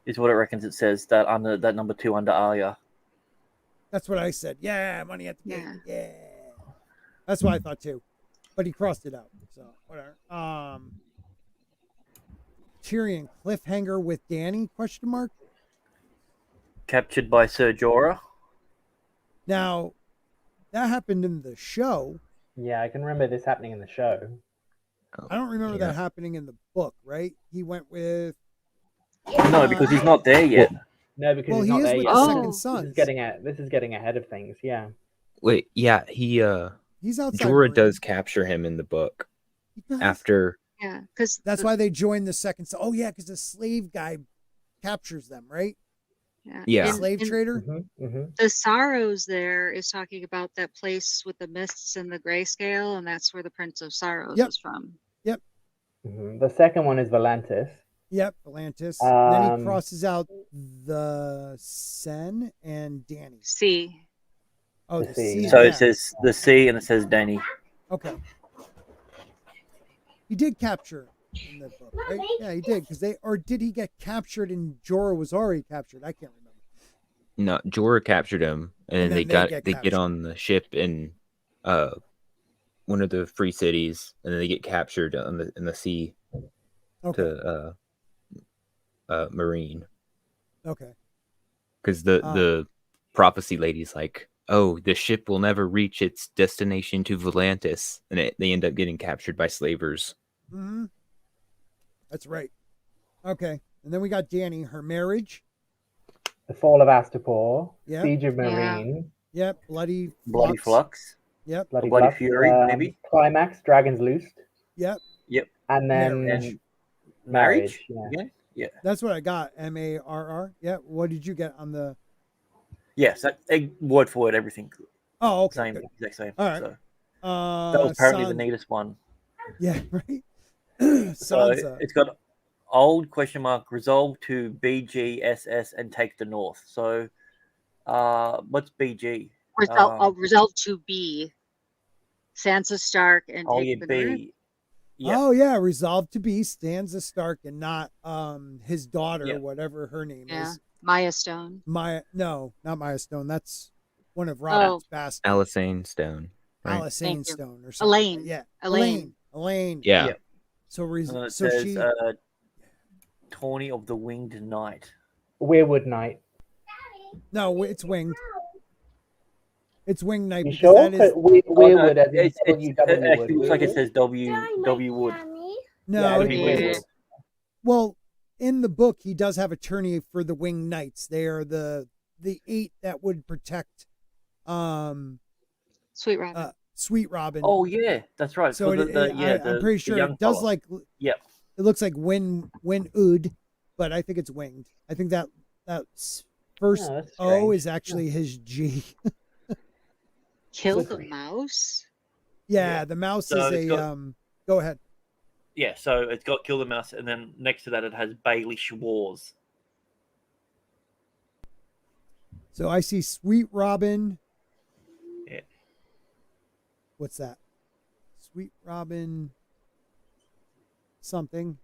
is what it reckons it says, that under that number 2 under Arya. That's what I said. Yeah, money at the gate. Yeah. That's what I thought too. But he crossed it out. So whatever. Tyrion cliffhanger with Dany? Question mark. Captured by Ser Jorah. Now, that happened in the show. Yeah, I can remember this happening in the show. I don't remember that happening in the book, right? He went with. No, because he's not there yet. No, because Well, he's he not is there with yet. the second son. This is getting ahead of things. Yeah. Wait, yeah, he's outside. Jorah does capture him in the book after. Yeah, because that's why they joined the second son. Oh yeah, because the slave guy captures them, right? Yeah. Slave trader. The Sorrows there is talking about that place with the mists and the grayscale, and that's where the Prince of Sorrows is from. Yep. The second one is Volantis. Yep, Volantis. Then he crosses out the Sen and Dany. C. Oh, the C. So it says the C and it says Dany. Okay. He did capture in the book, right? Yeah, he did. Did he get captured and Jorah was already captured? I can't remember. No, Jorah captured him, and then they get on the ship in one of the free cities, and then they get captured in the sea to Marine. Okay. Because the prophecy lady's like, oh, the ship will never reach its destination to Volantis, and they end up getting captured by slavers. Mm-hmm. That's right. Okay, and then we got Dany, her marriage. The Fall of Astapor. Yep. Siege of Marine. Yep. Bloody Flux. Yep. Bloody Flux, Fury, maybe. Climax, Dragons Loosed. Yep. And then marriage. Yeah. That's what I got. MARR. Yeah. What did you get on the? Yes, word for word, everything. Oh, okay. Same, good. exact same. All right. So, that was apparently the neatest one. Yeah, right. So Sansa. it's got old question mark resolve to BGSS and take the north. So, what's BG? Resolve to be Sansa Stark and take the north. Yeah. Oh yeah, resolved to be Sansa Stark and not his daughter, whatever her name is. Maya Stone. No, not Maya Stone. That's one of Robert's bastards. Alysanne Stone. Right? Alysanne Stone or something. Elaine. Yeah. Elaine. Yeah. So it so says, she Tawny of the Winged Knight. Weirwood Knight. No, it's winged. It's Wing Knight You because sure? that is Weirwood as in It WW actually looks like it says W Wood. no. it'd be Yeah. Weirwood. Well, in the book, he does have a tourney for the Winged Knights. They are the 8 that would protect Sweet Robin. Sweet Robin. Oh yeah, that's right. so I'm pretty sure it does fella. it looks like Win Ud, but I think it's winged. I think that first that's O strange. is actually his G. Kill the slippery. mouse? Yeah, the mouse So is it's a got- go ahead. Yeah, so it's got Kill the Mouse, and then next to that it has Baelish Wars. So I see Sweet Robin. Yeah. What's that? Sweet Robin something.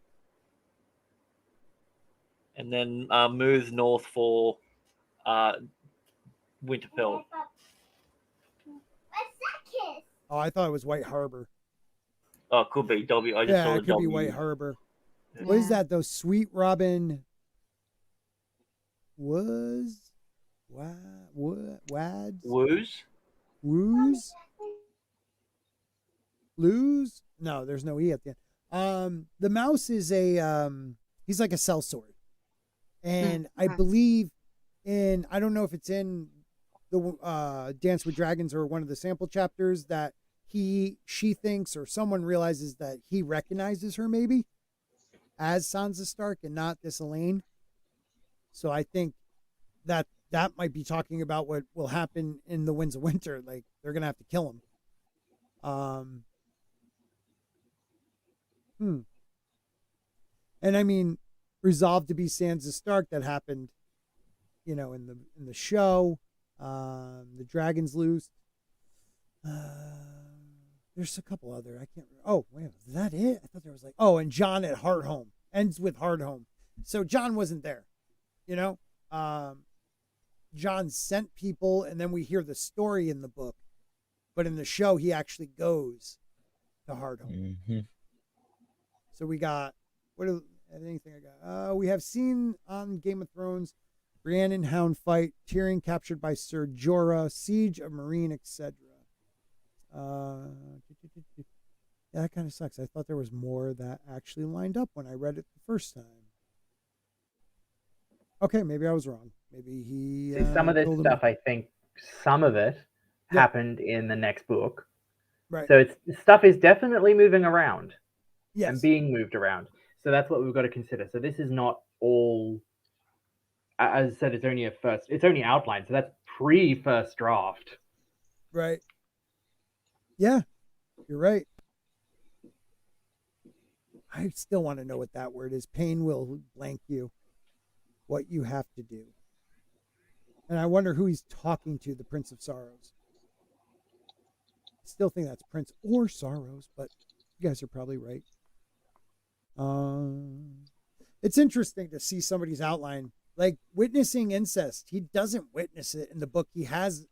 And then move north for Winterfell. Oh, I thought it was White Harbor. Oh, it could be W. I just saw Yeah, the it could W. be White Harbor. Yeah. What is that though? Sweet Robin was wads Woos? woos lose? No, there's no E at the end. The mouse is a he's like a sellsword. And I believe I don't know if it's in the Dance with Dragons or one of the sample chapters that she thinks or someone realizes that he recognizes her maybe as Sansa Stark and not this Elaine. So I think that might be talking about what will happen in the Winds of Winter. Like they're gonna have to kill him. And I mean, resolved to be Sansa Stark, that happened, in the show. The Dragons Loose. There's a couple other. I can't remember. Oh, wait, is that it? I thought there was and John at Hardhome. Ends with Hardhome. So John wasn't there, John sent people, and then we hear the story in the book. But in the show, he actually goes to Hardhome. Mm-hmm. So we got, anything I got? We have seen on Game of Thrones, Brienne and Hound fight, Tyrion captured by Ser Jorah, siege of Meereen, etc. Yeah, that kind of sucks. I thought there was more that actually lined up when I read it the first time. Okay, maybe I was wrong. Maybe he. Some of this told him- stuff, I think, some of it happened in the next book. Right. So stuff is definitely moving around Yes. and being moved around. So that's what we've got to consider. So this is not all. As I said, it's only outlined. So that's pre-first draft. Right. Yeah, you're right. I still want to know what that word is. Pain will blank you. What you have to do. And I wonder who he's talking to, the Prince of Sorrows. I still think that's Prince or Sorrows, but you guys are probably right. It's interesting to see somebody's outline. Like witnessing incest. He doesn't witness it in the book. He has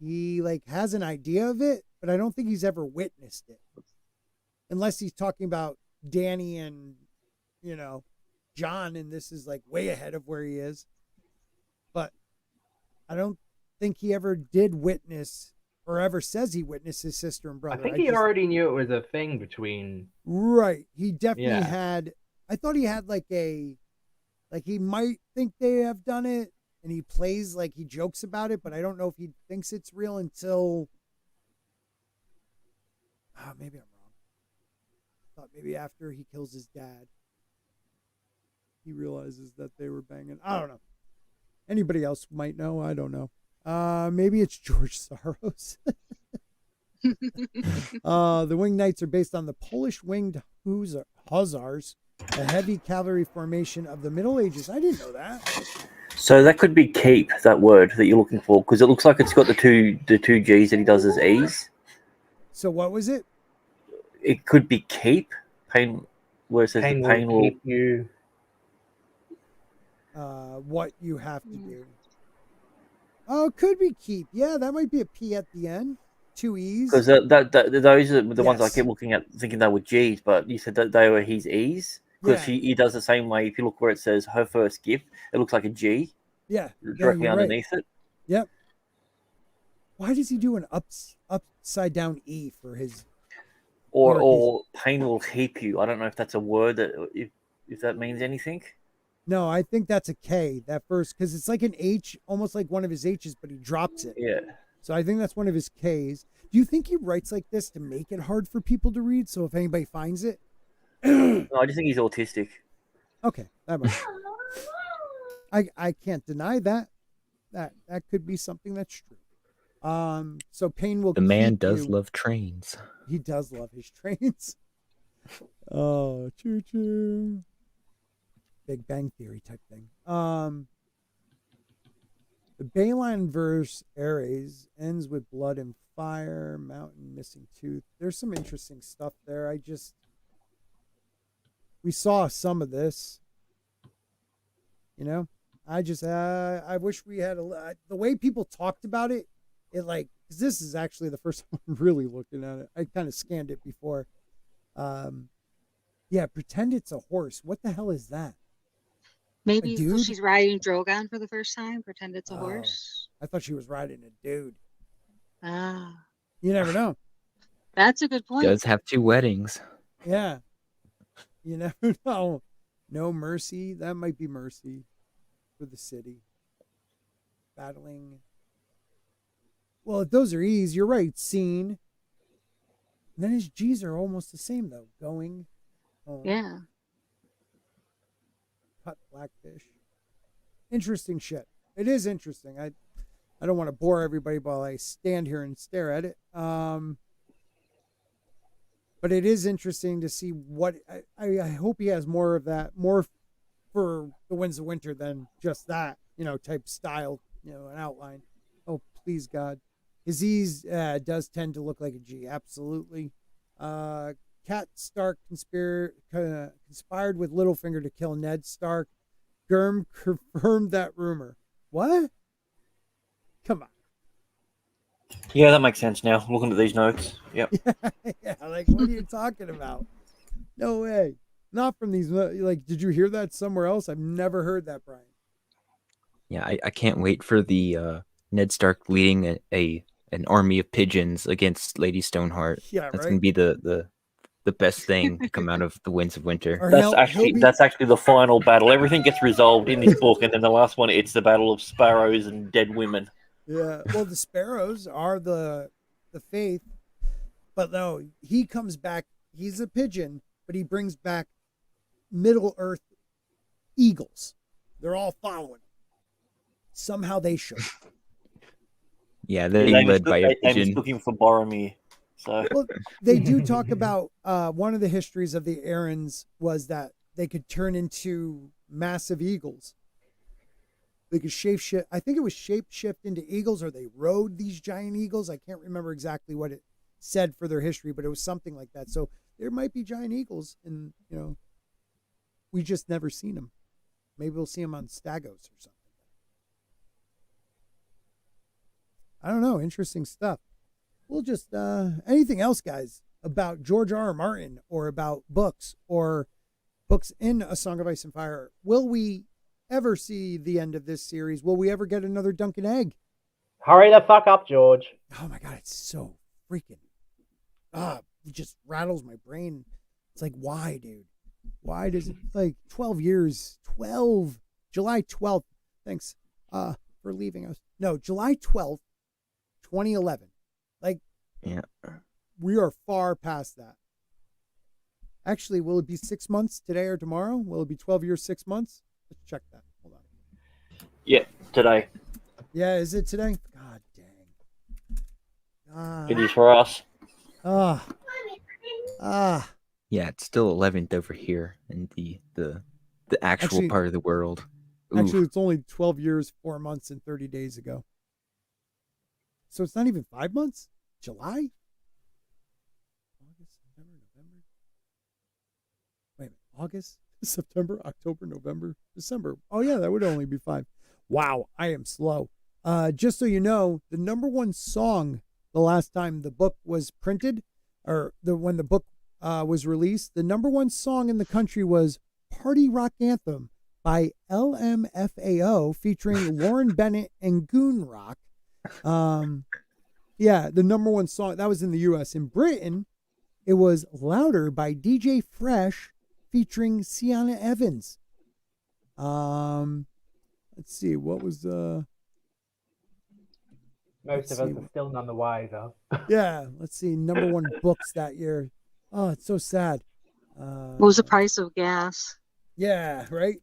an idea of it, but I don't think he's ever witnessed it. Unless he's talking about Danny and, John, and this is like way ahead of where he is. But I don't think he ever did witness or ever says he witnessed his sister and brother. I think he already knew it was a thing between. Right. He definitely Yeah. had. I thought he had he might think they have done it, and he plays like he jokes about it, but I don't know if he thinks it's real until. Maybe I'm wrong. I thought maybe after he kills his dad, he realizes that they were banging. I don't know. Anybody else might know. I don't know. Maybe it's George Soros. The Winged Knights are based on the Polish winged hussars, a heavy cavalry formation of the Middle Ages. I didn't know that. So that could be keep, that word that you're looking for, because it looks like it's got the two G's that he does as E's. So what was it? It could be keep. Pain, where it says Pain the pain will will. keep you. What you have to do. Oh, it could be keep. Yeah, that might be a P at the end. 2 E's. Because those are the ones I Yes. keep looking at, thinking they were G's, but you said that they were his E's. Because Yeah. he does the same way. If you look where it says her first gift, it looks like a G Yeah. directly you're right. underneath it. Yep. Why does he do an upside down E for his? Or pain will keep you. I don't know if that's a word that if that means anything. No, I think that's a K. That first, because it's like an H, almost like one of his H's, but he drops it. Yeah. So I think that's one of his K's. Do you think he writes like this to make it hard for people to read? So if anybody finds it, No, I just think he's autistic. okay, that might. I can't deny that. That could be something that's true. So pain will. The man keep does you. love trains. He does love his trains. Oh, choo choo. Big Bang Theory type thing. The Bayline verse Ares ends with blood and fire, mountain missing tooth. There's some interesting stuff there. We saw some of this. You know, I wish we had the way people talked about it. It like, cause this is actually the first time I'm really looking at it. I kind of scanned it before. Yeah, pretend it's a horse. What the hell is that? Maybe she's riding Drogon for the first time. Pretend it's a horse. I thought she was riding a dude. Ah, You never know. that's a good point. Does have 2 weddings. Yeah. You never know. No mercy. That might be mercy for the city. Battling. Well, if those are E's, you're right. Seen. And then his G's are almost the same, though. Going. Home. Yeah. Cut blackfish. Interesting shit. It is interesting. I don't want to bore everybody while I stand here and stare at it. But it is interesting to see what I hope he has more of that, more for the Winds of Winter than just that, type style, an outline. Oh, please God. His E's does tend to look like a G. Absolutely. Cat Stark conspired with Littlefinger to kill Ned Stark. Gurm confirmed that rumor. What? Come on. Yeah, that makes sense now. Looking at these notes. Yep. Yeah, like, what are you talking about? No way. Not from these. Like, did you hear that somewhere else? I've never heard that, Brian. Yeah, I can't wait for the Ned Stark leading an army of pigeons against Lady Stoneheart. Yeah, that's right? gonna be the best thing to come out of the Winds of Winter. Or That's actually the final battle. Everything gets resolved in this book, and then the last one, it's the battle of sparrows and dead women. Yeah. Well, the sparrows are the faith, but no, he comes back. He's a pigeon, but he brings back Middle Earth eagles. They're all following him. Somehow they should. Yeah, they're led by a They pigeon. looking for Boromir. So Well, they do talk about one of the histories of the Arryns was that they could turn into massive eagles. They could shapeshift. I think it was shapeshift into eagles, or they rode these giant eagles. I can't remember exactly what it said for their history, but it was something like that. So there might be giant eagles, and we just never seen them. Maybe we'll see them on Stagos or something. I don't know. Interesting stuff. We'll just anything else, guys, about George R.R. Martin or about books in A Song of Ice and Fire. Will we ever see the end of this series? Will we ever get another Duncan Egg? Hurry the fuck up, George. Oh my God, it's so freaking it just rattles my brain. It's like, why, dude? Why does it 12 years? July 12th. Thanks for leaving us. No, July 12th, 2011. Yeah. We are far past that. Actually, will it be 6 months today or tomorrow? Will it be 12 years, 6 months? Let's check that. Hold on. yeah, today Yeah, is it today? God dang. it is for us. Ah. Yeah, it's still 11th over here in the actual Actually- part of the world. Oof. Actually, it's only 12 years, 4 months, and 30 days ago. So it's not even 5 months? July? August, September, November? Wait a minute. August, September, October, November, December. Oh, yeah, that would only be 5. Wow, I am slow. Just so you know, the number one song the last time the book was printed, or when the book was released, the number one song in the country was Party Rock Anthem by LMFAO featuring Lauren Bennett and Goon Rock. Yeah, the number one song that was in the U.S. In Britain, it was "Louder" by DJ Fresh featuring Sienna Evans. Let's see, what was Most of us are still none the wiser. Yeah, let's see, number one books that year. Oh, it's so sad. What was the price of gas? Yeah, right.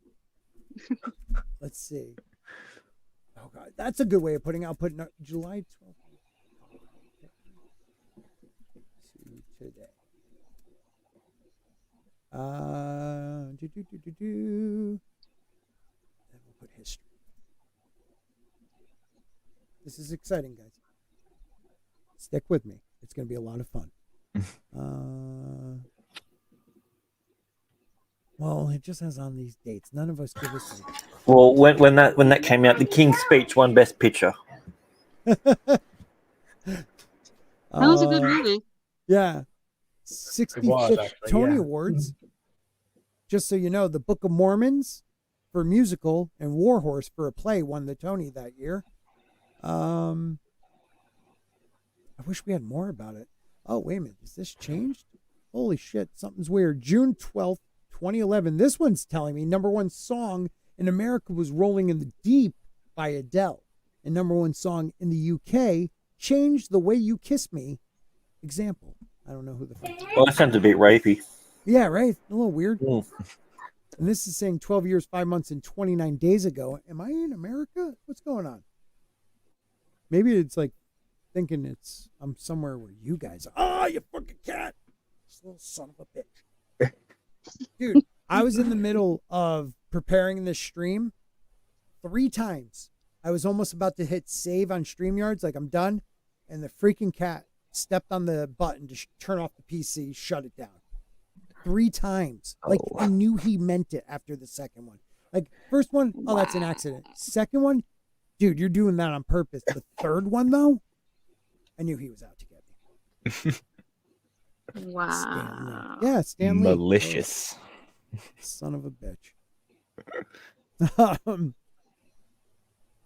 Let's see. Oh God, that's a good way of putting it. I'll put July 12th to today. Then we'll put history. This is exciting, guys. Stick with me. It's going to be a lot of fun. Well, it just has on these dates. None of us give us any. Well, when that came out, the King's Speech won Best Picture. That was a good movie. Yeah. 65th actually, Tony yeah. Awards. Just so you know, The Book of Mormons for musical and War Horse for a play won the Tony that year. I wish we had more about it. Oh, wait a minute. Is this changed? Holy shit. Something's weird. June 12th, 2011. This one's telling me number one song in America was Rolling in the Deep by Adele. And number one song in the UK, Change the Way You Kiss Me. Example. I don't know who the fuck. Well, that sounds a bit rapey. Yeah, right? A little weird. Mm. And this is saying 12 years, 5 months, and 29 days ago. Am I in America? What's going on? Maybe it's like thinking I'm somewhere where you guys are. Oh, you fucking cat. This little son of a bitch. Dude, I was in the middle of preparing this stream 3 times. I was almost about to hit save on StreamYards, like I'm done. And the freaking cat stepped on the button to turn off the PC, shut it down. 3 times. Like, I knew he meant it after the second one. Like, first one, oh, that's an accident. Second one, dude, you're doing that on purpose. The third one, though, I knew he was out to get me. Wow. Yeah, Stanley. Malicious. Son of a bitch.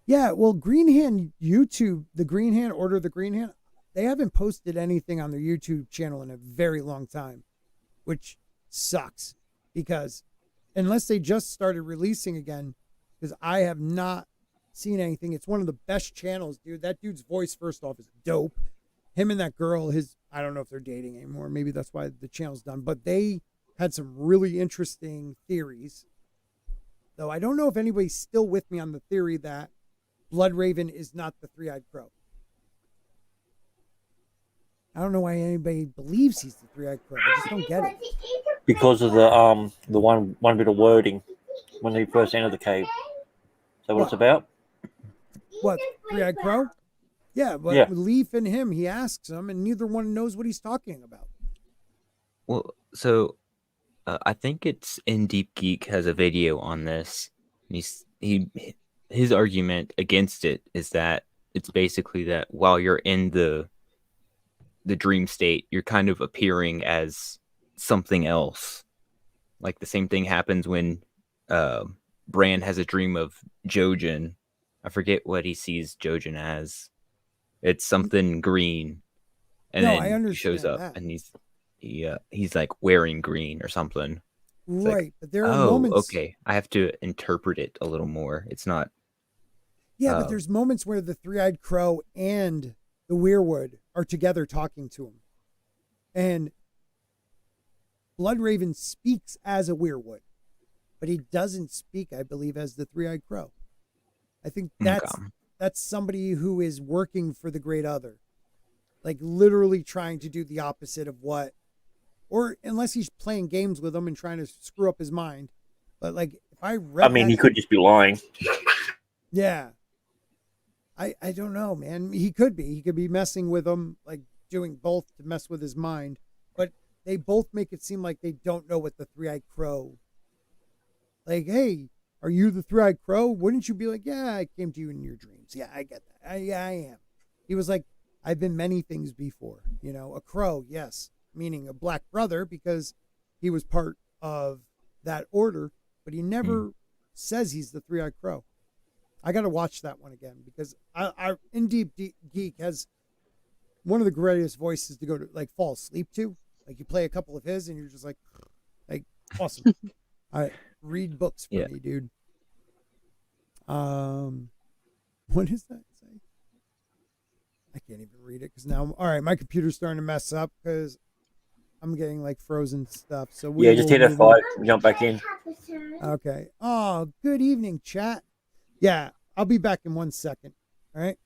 Yeah, well, Green Hand YouTube, the Green Hand, Order the Green Hand, they haven't posted anything on their YouTube channel in a very long time, which sucks because unless they just started releasing again, because I have not seen anything. It's one of the best channels, dude. That dude's voice, first off, is dope. Him and that girl, I don't know if they're dating anymore. Maybe that's why the channel's done, but they had some really interesting theories. Though I don't know if anybody's still with me on the theory that Bloodraven is not the three-eyed crow. I don't know why anybody believes he's the three-eyed crow. I just don't get it. Because of the one bit of wording when he first entered the cave. Is that what it's about? What, three-eyed crow? Yeah, but Yeah. Leaf and him, he asks him, and neither one knows what he's talking about. Well, so I think it's In Deep Geek has a video on this. His argument against it is that it's basically that while you're in the dream state, you're kind of appearing as something else. Like the same thing happens when Bran has a dream of Jojen. I forget what he sees Jojen as. It's something green, and No, then I understand he shows up that. and he's like wearing green or something. It's Right, like, but there are oh, moments. okay. I have to interpret it a little more. It's not. Yeah, but there's moments where the three-eyed crow and the weirwood are together talking to him. And Bloodraven speaks as a weirwood, but he doesn't speak, I believe, as the three-eyed crow. I think that's somebody who is working for the great other. Like literally trying to do the opposite of what, or unless he's playing games with him and trying to screw up his mind. But like, if I read he could just be lying. Yeah. I don't know, man. He could be messing with him, like doing both to mess with his mind. But they both make it seem like they don't know what the three-eyed crow. Like, hey, are you the three-eyed crow? Wouldn't you be like, yeah, I came to you in your dreams. Yeah, I get that. Yeah, I am. He was like, I've been many things before. You know, a crow, yes, meaning a black brother because he was part of that order, but he never says he's the three-eyed crow. I got to watch that one again because I In Deep Geek has one of the greatest voices to go to like fall asleep to. Like you play a couple of his and you're just like awesome. All right, read books for me, dude. What does that say? I can't even read it because now all right, my computer's starting to mess up because I'm getting like frozen stuff. So just hit F5, jump back in. Okay. Oh, good evening, chat. Yeah, I'll be back in 1 second. All right.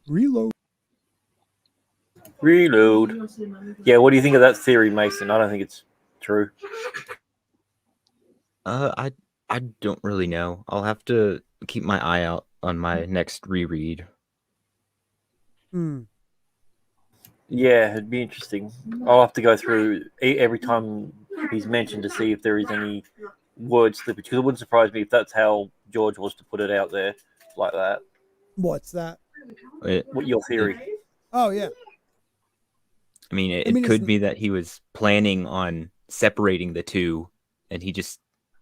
Reload. Yeah, what do you think of that theory, Mason? I don't think it's true. I don't really know. I'll have to keep my eye out on my next reread. Yeah, it'd be interesting. I'll have to go through every time he's mentioned to see if there is any word slippage, because it wouldn't surprise me if that's how George was to put it out there like that. What's that? What your theory? Oh yeah. I mean, it could be that he was planning on separating the two, and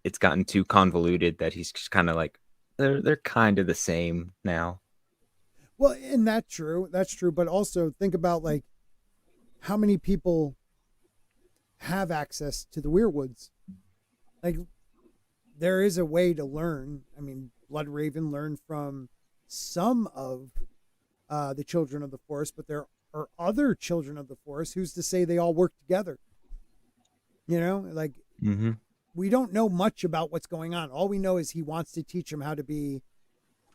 it's gotten too convoluted that he's just kind of like they're kind of the same now. Well, and that's true. That's true. But also think about like how many people have access to the Weirwoods. Like there is a way to learn. I mean, Bloodraven learned from some of the children of the forest, but there are other children of the forest. Who's to say they all work together? You know, like we don't know much about what's going on. All we know is he wants to teach him how to be,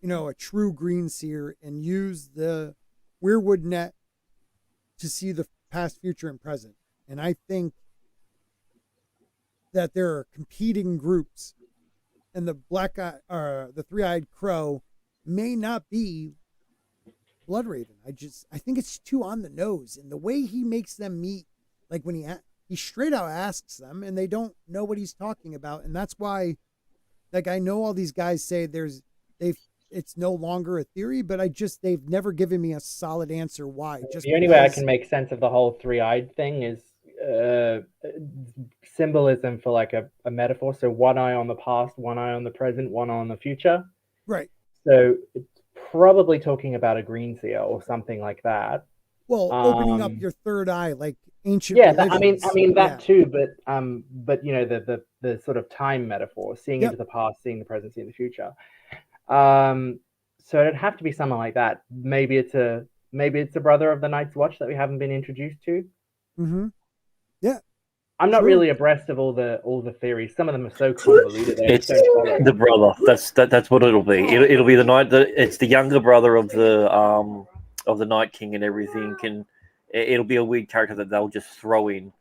you know, a true green seer and use the Weirwood net to see the past, future, and present. And I think that there are competing groups, and the the three-eyed crow may not be Bloodraven. I think it's too on the nose, and the way he makes them meet, like when he straight out asks them, and they don't know what he's talking about, and that's why, like I know all these guys say it's no longer a theory, but they've never given me a solid answer why. Just the only way I can make sense of the whole three-eyed thing is symbolism for like a metaphor. So one eye on the past, one eye on the present, one eye on the future. Right. So it's probably talking about a green seer or something like that. Well, opening up your third eye, like ancient. Yeah, I mean that too, but you know the sort of time metaphor, seeing into the past, seeing the present, seeing the future. So it'd have to be something like that. Maybe it's a brother of the Night's Watch that we haven't been introduced to. Yeah. I'm not really abreast of all the theories. Some of them are so convoluted. It's the brother. That's what it'll be. It'll be the night. It's the younger brother of the Night King and everything. And it'll be a weird character that they'll just throw in.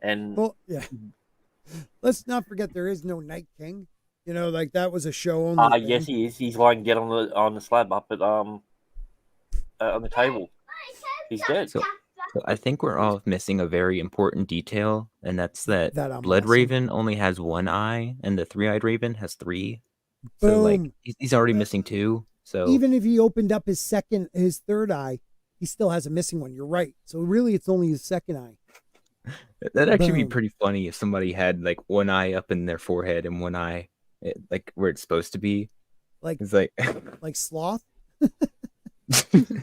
And well, yeah. Let's not forget there is no Night King. You know, like that was a show only. Yes, he is. He's lying dead on the slab up at on the table. He's dead. So I think we're all missing a very important detail, and that's that Bloodraven only has one eye, and the three-eyed Raven has three. Boom. So like he's already missing two. So even if he opened up his third eye, he still has a missing one. You're right. So really, it's only his second eye. That'd actually be pretty funny if somebody had like one eye up in their forehead and one eye like where it's supposed to be. Like it's like sloth.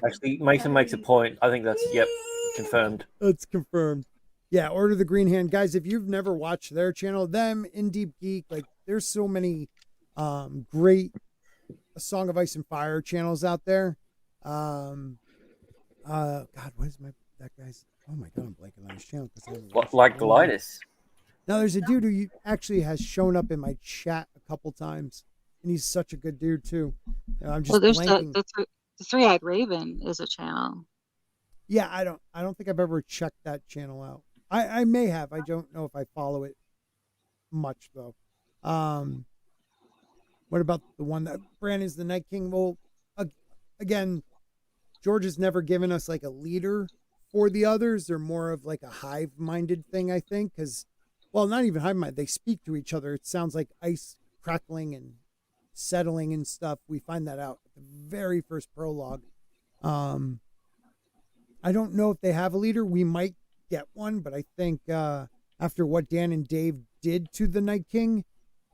Actually, Mason makes a point. I think that's confirmed. That's confirmed. Yeah, Order the Green Hand. Guys, if you've never watched their channel, them, In Deep Geek, like there's so many great Song of Ice and Fire channels out there. God, what is that guy's? Oh my God, I'm blanking on his channel. Like Golitis. Now there's a dude who actually has shown up in my chat a couple times, and he's such a good dude too. I'm just there's blanking. the Three-Eyed Raven is a channel. Yeah, I don't think I've ever checked that channel out. I may have. I don't know if I follow it much though. What about the one that Brandon's the Night King? Well, again, George has never given us like a leader for the others. They're more of like a hive-minded thing, I think, because well, not even hive-minded. They speak to each other. It sounds like ice crackling and settling and stuff. We find that out at the very first prologue. I don't know if they have a leader. We might get one, but I think after what Dan and Dave did to the Night King,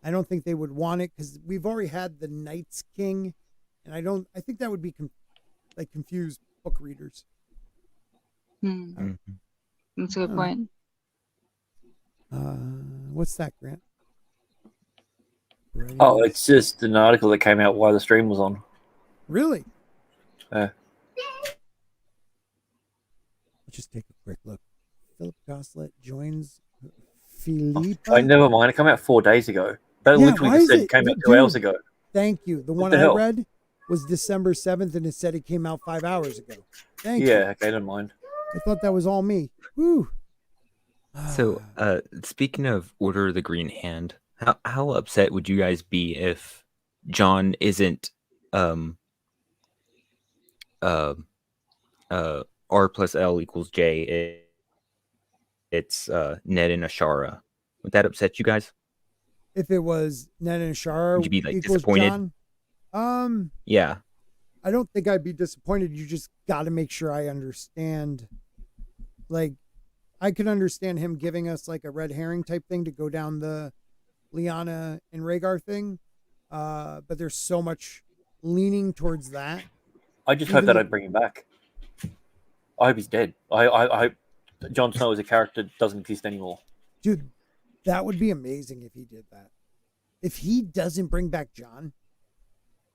I don't think they would want it because we've already had the Night's King, and I think that would be confuse book readers. Hmm. That's a good point. What's that, Grant? Oh, it's just an article that came out while the stream was on. Really? Yeah. Let's just take a quick look. Philip Goslet joins Philippa. Oh, never mind. It came out 4 days ago. That literally just said it came out 2 hours ago. Thank you. The one I read was December 7th, and it said it came out 5 hours ago. Thank you. Yeah, okay, never mind. I thought that was all me. Woo. So, speaking of Order of the Green Hand, how upset would you guys be if Jon isn't R plus L equals J? It's Ned and Ashara. Would that upset you guys? If it was Ned and Ashara, Would you be like equals disappointed? Jon? Yeah. I don't think I'd be disappointed. You just got to make sure I understand. Like, I could understand him giving us like a red herring type thing to go down the Lyanna and Rhaegar thing, but there's so much leaning towards that. I just hope that I bring him back. I hope he's dead. I Jon Snow as a character doesn't exist anymore. Dude, that would be amazing if he did that. If he doesn't bring back Jon,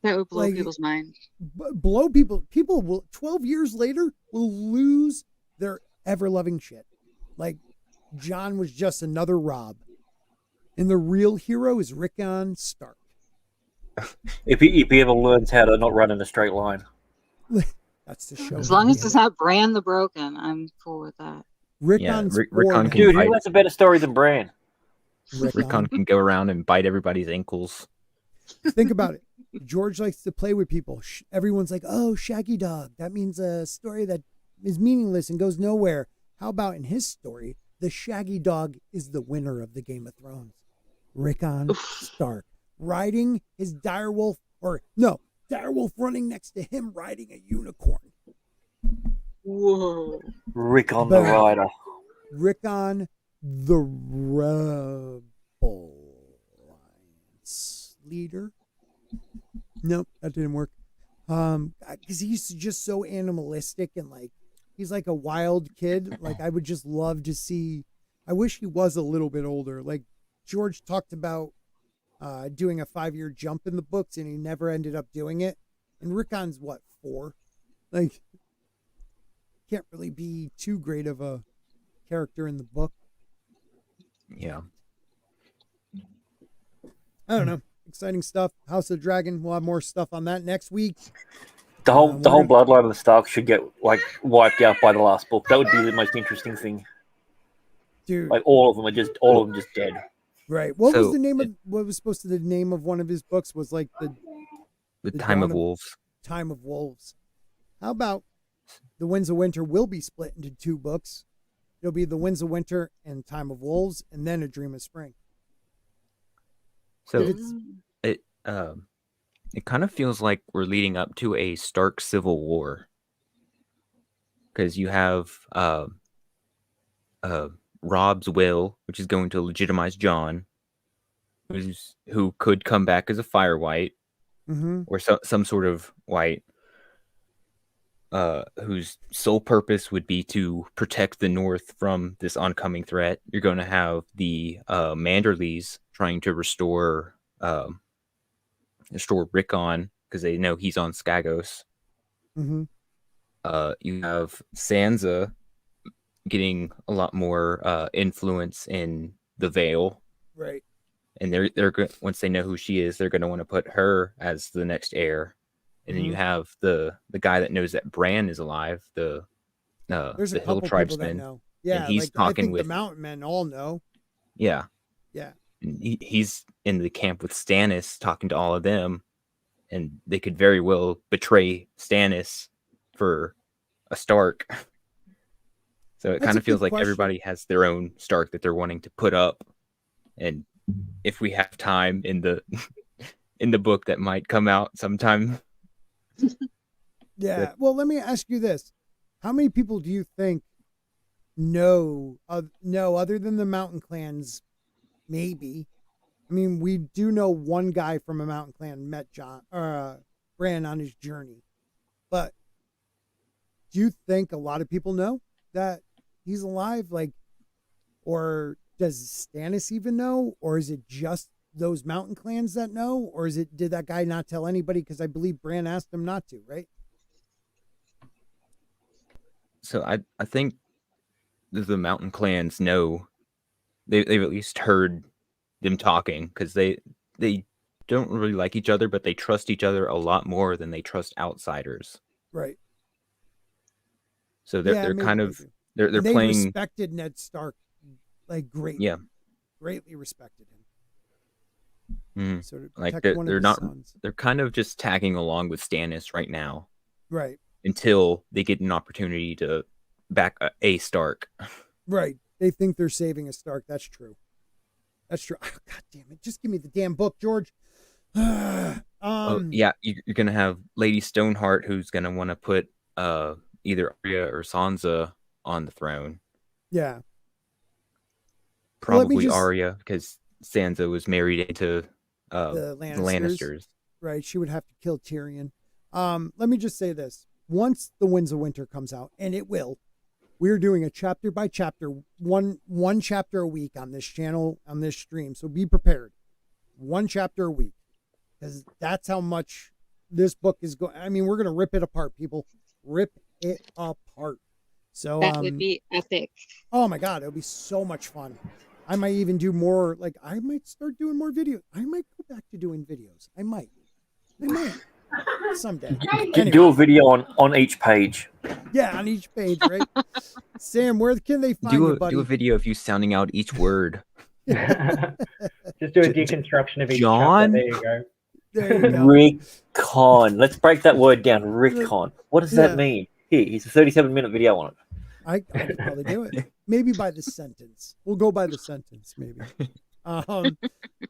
that would blow people's minds. Blow people. People will 12 years later will lose their ever-loving shit. Like, Jon was just another Rob. And the real hero is Rickon Stark. If he ever learns how to not run in a straight line. That's the show. As long as it's not Bran the Broken, I'm cool with that. Rickon Dude, who has a better story than Bran? Rickon can go around and bite everybody's ankles. Think about it. George likes to play with people. Everyone's like, oh, Shaggy Dog. That means a story that is meaningless and goes nowhere. How about in his story, the Shaggy Dog is the winner of the Game of Thrones? Rickon Stark. Riding his direwolf, direwolf running next to him riding a unicorn. Whoa. Rickon the Rider. Rickon the Rebel Alliance leader. Nope, that didn't work. Because he's just so animalistic and like he's like a wild kid. Like I would just love to see. I wish he was a little bit older. Like George talked about doing a 5-year jump in the books, and he never ended up doing it. And Rickon's what, 4? Like can't really be too great of a character in the book. Yeah. I don't know. Exciting stuff. House of the Dragon. We'll have more stuff on that next week. The whole bloodline of the Stark should get like wiped out by the last book. That would be the most interesting thing. Dude, like all of them are just dead. Right. What was the name of what was supposed to the name of one of his books was like the Time of Wolves. Time of Wolves. How about The Winds of Winter will be split into 2 books. It'll be The Winds of Winter and Time of Wolves, and then A Dream of Spring. So it kind of feels like we're leading up to a Stark civil war, because you have Rob's will, which is going to legitimize Jon, who could come back as a Fire White, or some sort of white, whose sole purpose would be to protect the North from this oncoming threat. You're going to have the Manderleys trying to restore Rickon because they know he's on Skagos. You have Sansa getting a lot more influence in the Vale, right? And they're once they know who she is, they're going to want to put her as the next heir. And then you have the guy that knows that Bran is alive, the Hill tribesman. Know. Yeah, and he's like, talking I think with the Mountain Men all know. Yeah. Yeah. And he's in the camp with Stannis talking to all of them, and they could very well betray Stannis for a Stark. So it kind of feels like everybody has their own Stark that they're wanting to put up. And if we have time in the in the book that might come out sometime. Yeah. Well, let me ask you this. How many people do you think know other than the Mountain Clans? Maybe. I mean, we do know one guy from a Mountain Clan met Bran on his journey. But do you think a lot of people know? that he's alive? Like, or does Stannis even know? Or is it just those mountain clans that know? Or did that guy not tell anybody? Because I believe Bran asked him not to, right? So I think the mountain clans know. They've at least heard them talking, because they don't really like each other, but they trust each other a lot more than they trust outsiders. Right. So they're kind of they're they playing. Respected Ned Stark like greatly. Yeah. Greatly respected him. Mm. So to Like protect one of they're his not. sons. They're kind of just tagging along with Stannis right now. Right. Until they get an opportunity to back a Stark. Right. They think they're saving a Stark. That's true. That's true. Oh, God damn it. Just give me the damn book, George. Yeah, you're going to have Lady Stoneheart, who's going to want to put either Arya or Sansa on the throne. Yeah. Probably Arya, because Sansa was married into the Lannisters. Right. She would have to kill Tyrion. Let me just say this. Once The Winds of Winter comes out, and it will, we're doing a chapter by chapter, one chapter a week on this channel, on this stream. So be prepared. One chapter a week, because that's how much this book is going. I mean, we're going to rip it apart, people. Rip it apart. So that would be epic. Oh my God, it'll be so much fun. I might even do more. Like, I might start doing more videos. I might go back to doing videos. I might. Someday. Anyway. Do a video on each page. Yeah, on each page, right? Sam, where can they find you, buddy? Do a video of you sounding out each word. Just do a deconstruction of each John? chapter. There you go. There you go. Rickon. Let's break that word down. Rickon. What does that mean? Here's a 37-minute video on it. I could probably do it. Maybe by the sentence. We'll go by the sentence, maybe.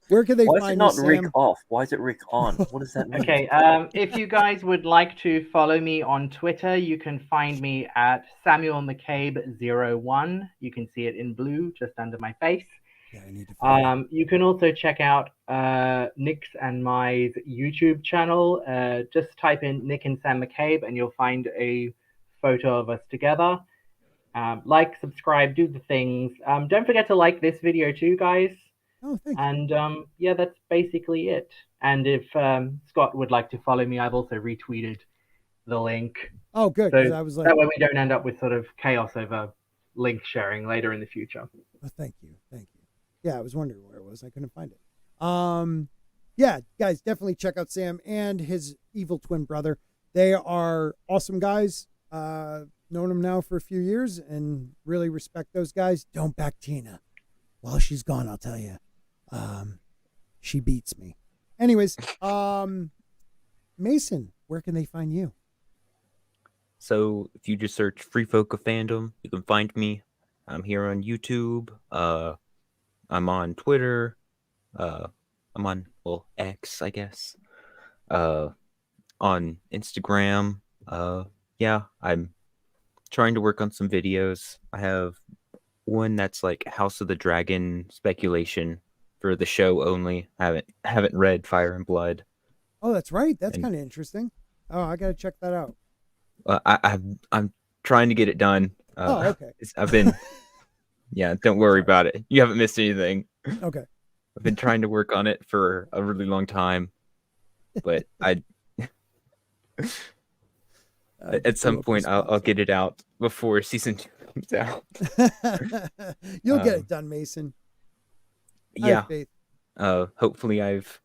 Where can they Why find is it not you, Rick Sam? off? Why is it Rick on? What does that mean? Okay, if you guys would like to follow me on Twitter, you can find me at Samuel McCabe01. You can see it in blue just under my face. Yeah, I need to you can also check out Nick's and my YouTube channel. Just type in Nick and Sam McCabe and you'll find a photo of us together. Like, subscribe, do the things. Don't forget to like this video too, guys. Oh, thank you. And yeah, that's basically it. And if Scott would like to follow me, I've also retweeted the link. Oh, good. So I was like, that way we don't end up with sort of chaos over link sharing later in the future. Oh, thank you. Thank you. Yeah, I was wondering where it was. I couldn't find it. Yeah, guys, definitely check out Sam and his evil twin brother. They are awesome guys. Known them now for a few years and really respect those guys. Don't back Tina. While she's gone, I'll tell you. She beats me. Anyways, Mason, where can they find you? So if you just search Free Folk of Fandom, you can find me. I'm here on YouTube. I'm on Twitter. I'm on, well, X, I guess. On Instagram. Yeah, I'm trying to work on some videos. I have one that's like House of the Dragon speculation for the show only. I haven't read Fire and Blood. Oh, that's right. That's kind of interesting. Oh, I gotta check that out. I'm trying to get it done. Oh, okay. I've been. Yeah, don't worry about it. You haven't missed anything. Okay. I've been trying to work on it for a really long time, but at some point I'll get it out before season 2 comes out. You'll get it done, Mason. Yeah. Hopefully I've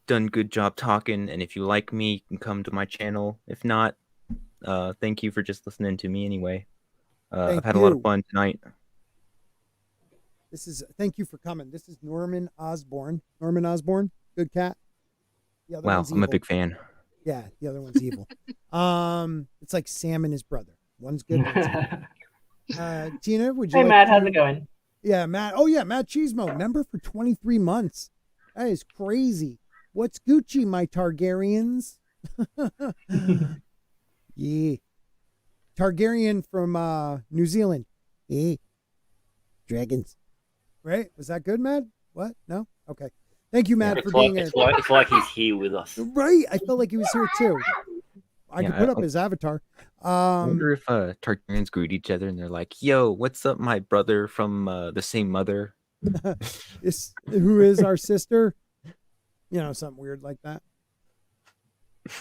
done a good job talking, and if you like me, you can come to my channel. If not, thank you for just listening to me anyway. I've had a lot of fun tonight. Thank you for coming. This is Norman Osborn. Norman Osborn, good cat. The other one's I'm a evil. big fan. Yeah, the other one's evil. It's like Sam and his brother. One's good. One's evil. Tina, would you? Hey, Matt, how's it going? Yeah, Matt. Oh yeah, Matt Cheesemo, member for 23 months. That is crazy. What's Gucci, my Targaryens? Yeah, Targaryen from New Zealand. Yeah, dragons. Right? Was that good, Matt? What? No? Okay. Thank you, Matt, for being here. It's like he's here with us. Right. I felt like he was here too. I could put up his avatar. I wonder if Targaryens greet each other and they're like, "Yo, what's up, my brother from the same mother?" Who is our sister? You know, something weird like that.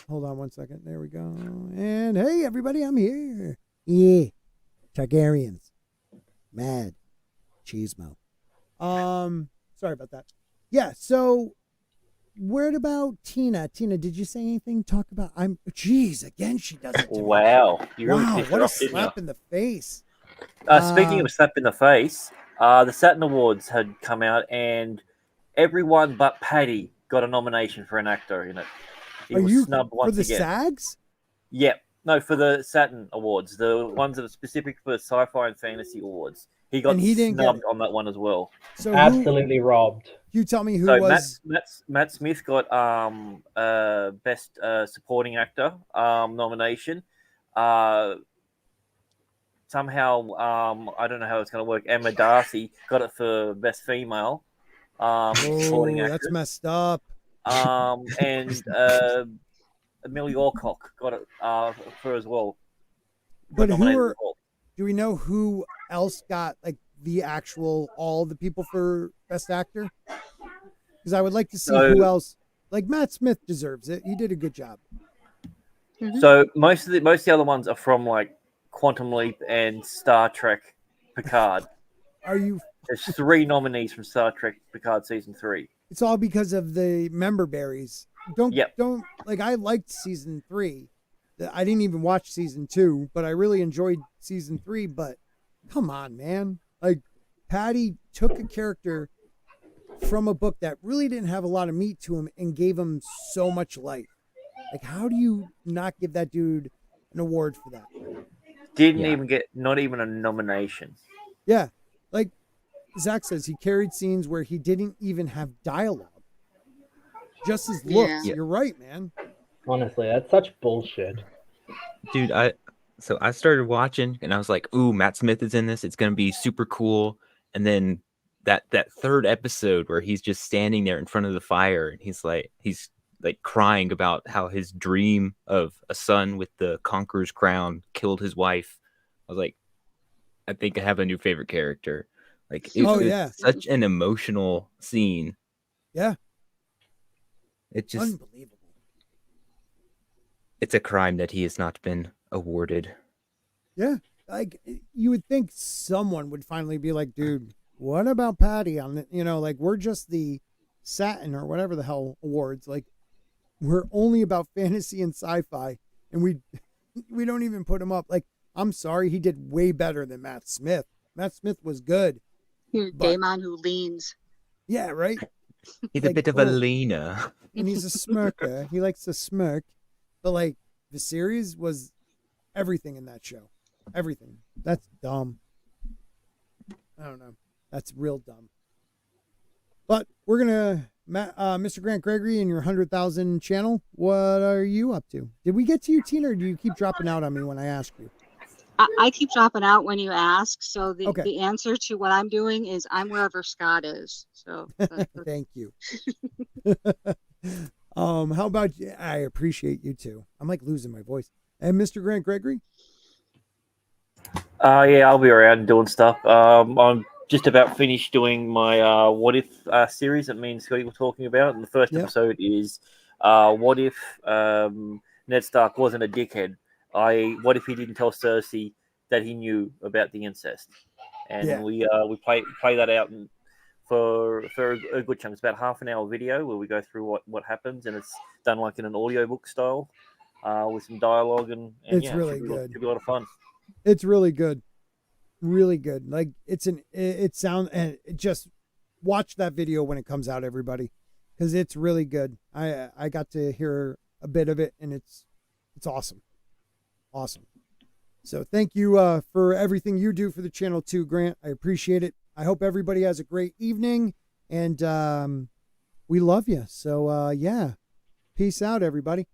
Hold on one second. There we go. And hey, everybody, I'm here. Yeah, Targaryens, mad, cheesemo. Sorry about that. Yeah. So, word about Tina. Tina, did you say anything? Talk about. Jeez, again, she does it. Wow. You really wow, pissed what her a off, didn't slap you? in the face. Speaking of slap in the face, the Saturn Awards had come out, and everyone but Paddy got a nomination for an actor in it. He was snubbed once for the again. SAGs? Yep. No, for the Saturn Awards, the ones that are specific for sci-fi and fantasy awards. He got snubbed on that one as well. So absolutely robbed. You tell me who was. Matt Smith got best supporting actor nomination. Somehow, I don't know how it's going to work. Emma Darcy got it for best female supporting actress. That's messed up. And Amelia Alcock got it for as well. But do we know who else got like the actual all the people for best actor? Because I would like to see who else. Like Matt Smith deserves it. He did a good job. So most of the other ones are from like Quantum Leap and Star Trek Picard. There's 3 nominees from Star Trek Picard season 3. It's all because of the member berries. Don't like I liked season 3. I didn't even watch season 2, but I really enjoyed season 3. But come on, man. Like Patty took a character from a book that really didn't have a lot of meat to him and gave him so much life. Like, how do you not give that dude an award for that? Didn't even get not even a nomination. Yeah. Like Zach says, he carried scenes where he didn't even have dialogue. Just his looks. You're right, man. Honestly, that's such bullshit. Dude, I started watching and I was like, ooh, Matt Smith is in this. It's going to be super cool. And then that third episode where he's just standing there in front of the fire and he's like crying about how his dream of a son with the Conqueror's crown killed his wife. I was like, I think I have a new favorite character. Like, it's such an emotional scene. Yeah. It's just unbelievable. It's a crime that he has not been awarded. Yeah. Like, you would think someone would finally be like, dude, what about Patty on the, like we're just the Saturn or whatever the hell awards. Like, we're only about fantasy and sci-fi, and we don't even put him up. Like, I'm sorry, he did way better than Matt Smith. Matt Smith was good. Daemon who leans. Yeah, right. He's a bit of a leaner, and he's a smirker. He likes to smirk, but like the series was everything in that show. Everything. That's dumb. I don't know. That's real dumb. But we're gonna. Mr. Grant Gregory in your 100,000 channel, what are you up to? Did we get to you, Tina, or do you keep dropping out on me when I ask you? I keep dropping out when you ask. So the answer to what I'm doing is I'm wherever Scott is. So thank you. How about you? I appreciate you too. I'm like losing my voice. And Mr. Grant Gregory? Yeah, I'll be around doing stuff. I'm just about finished doing my What If series that me and Scotty were talking about. And the first episode is what if Ned Stark wasn't a dickhead? What if he didn't tell Cersei that he knew about the incest? And we play that out for a good chunk. It's about half an hour video where we go through what happens, and it's done like in an audiobook style with some dialogue, and it's really good. Should be a lot of fun. It's really good. Really good. Like just watch that video when it comes out, everybody, because it's really good. I got to hear a bit of it, and it's awesome. Awesome. So thank you for everything you do for the channel too, Grant. I appreciate it. I hope everybody has a great evening, and we love you. So peace out, everybody.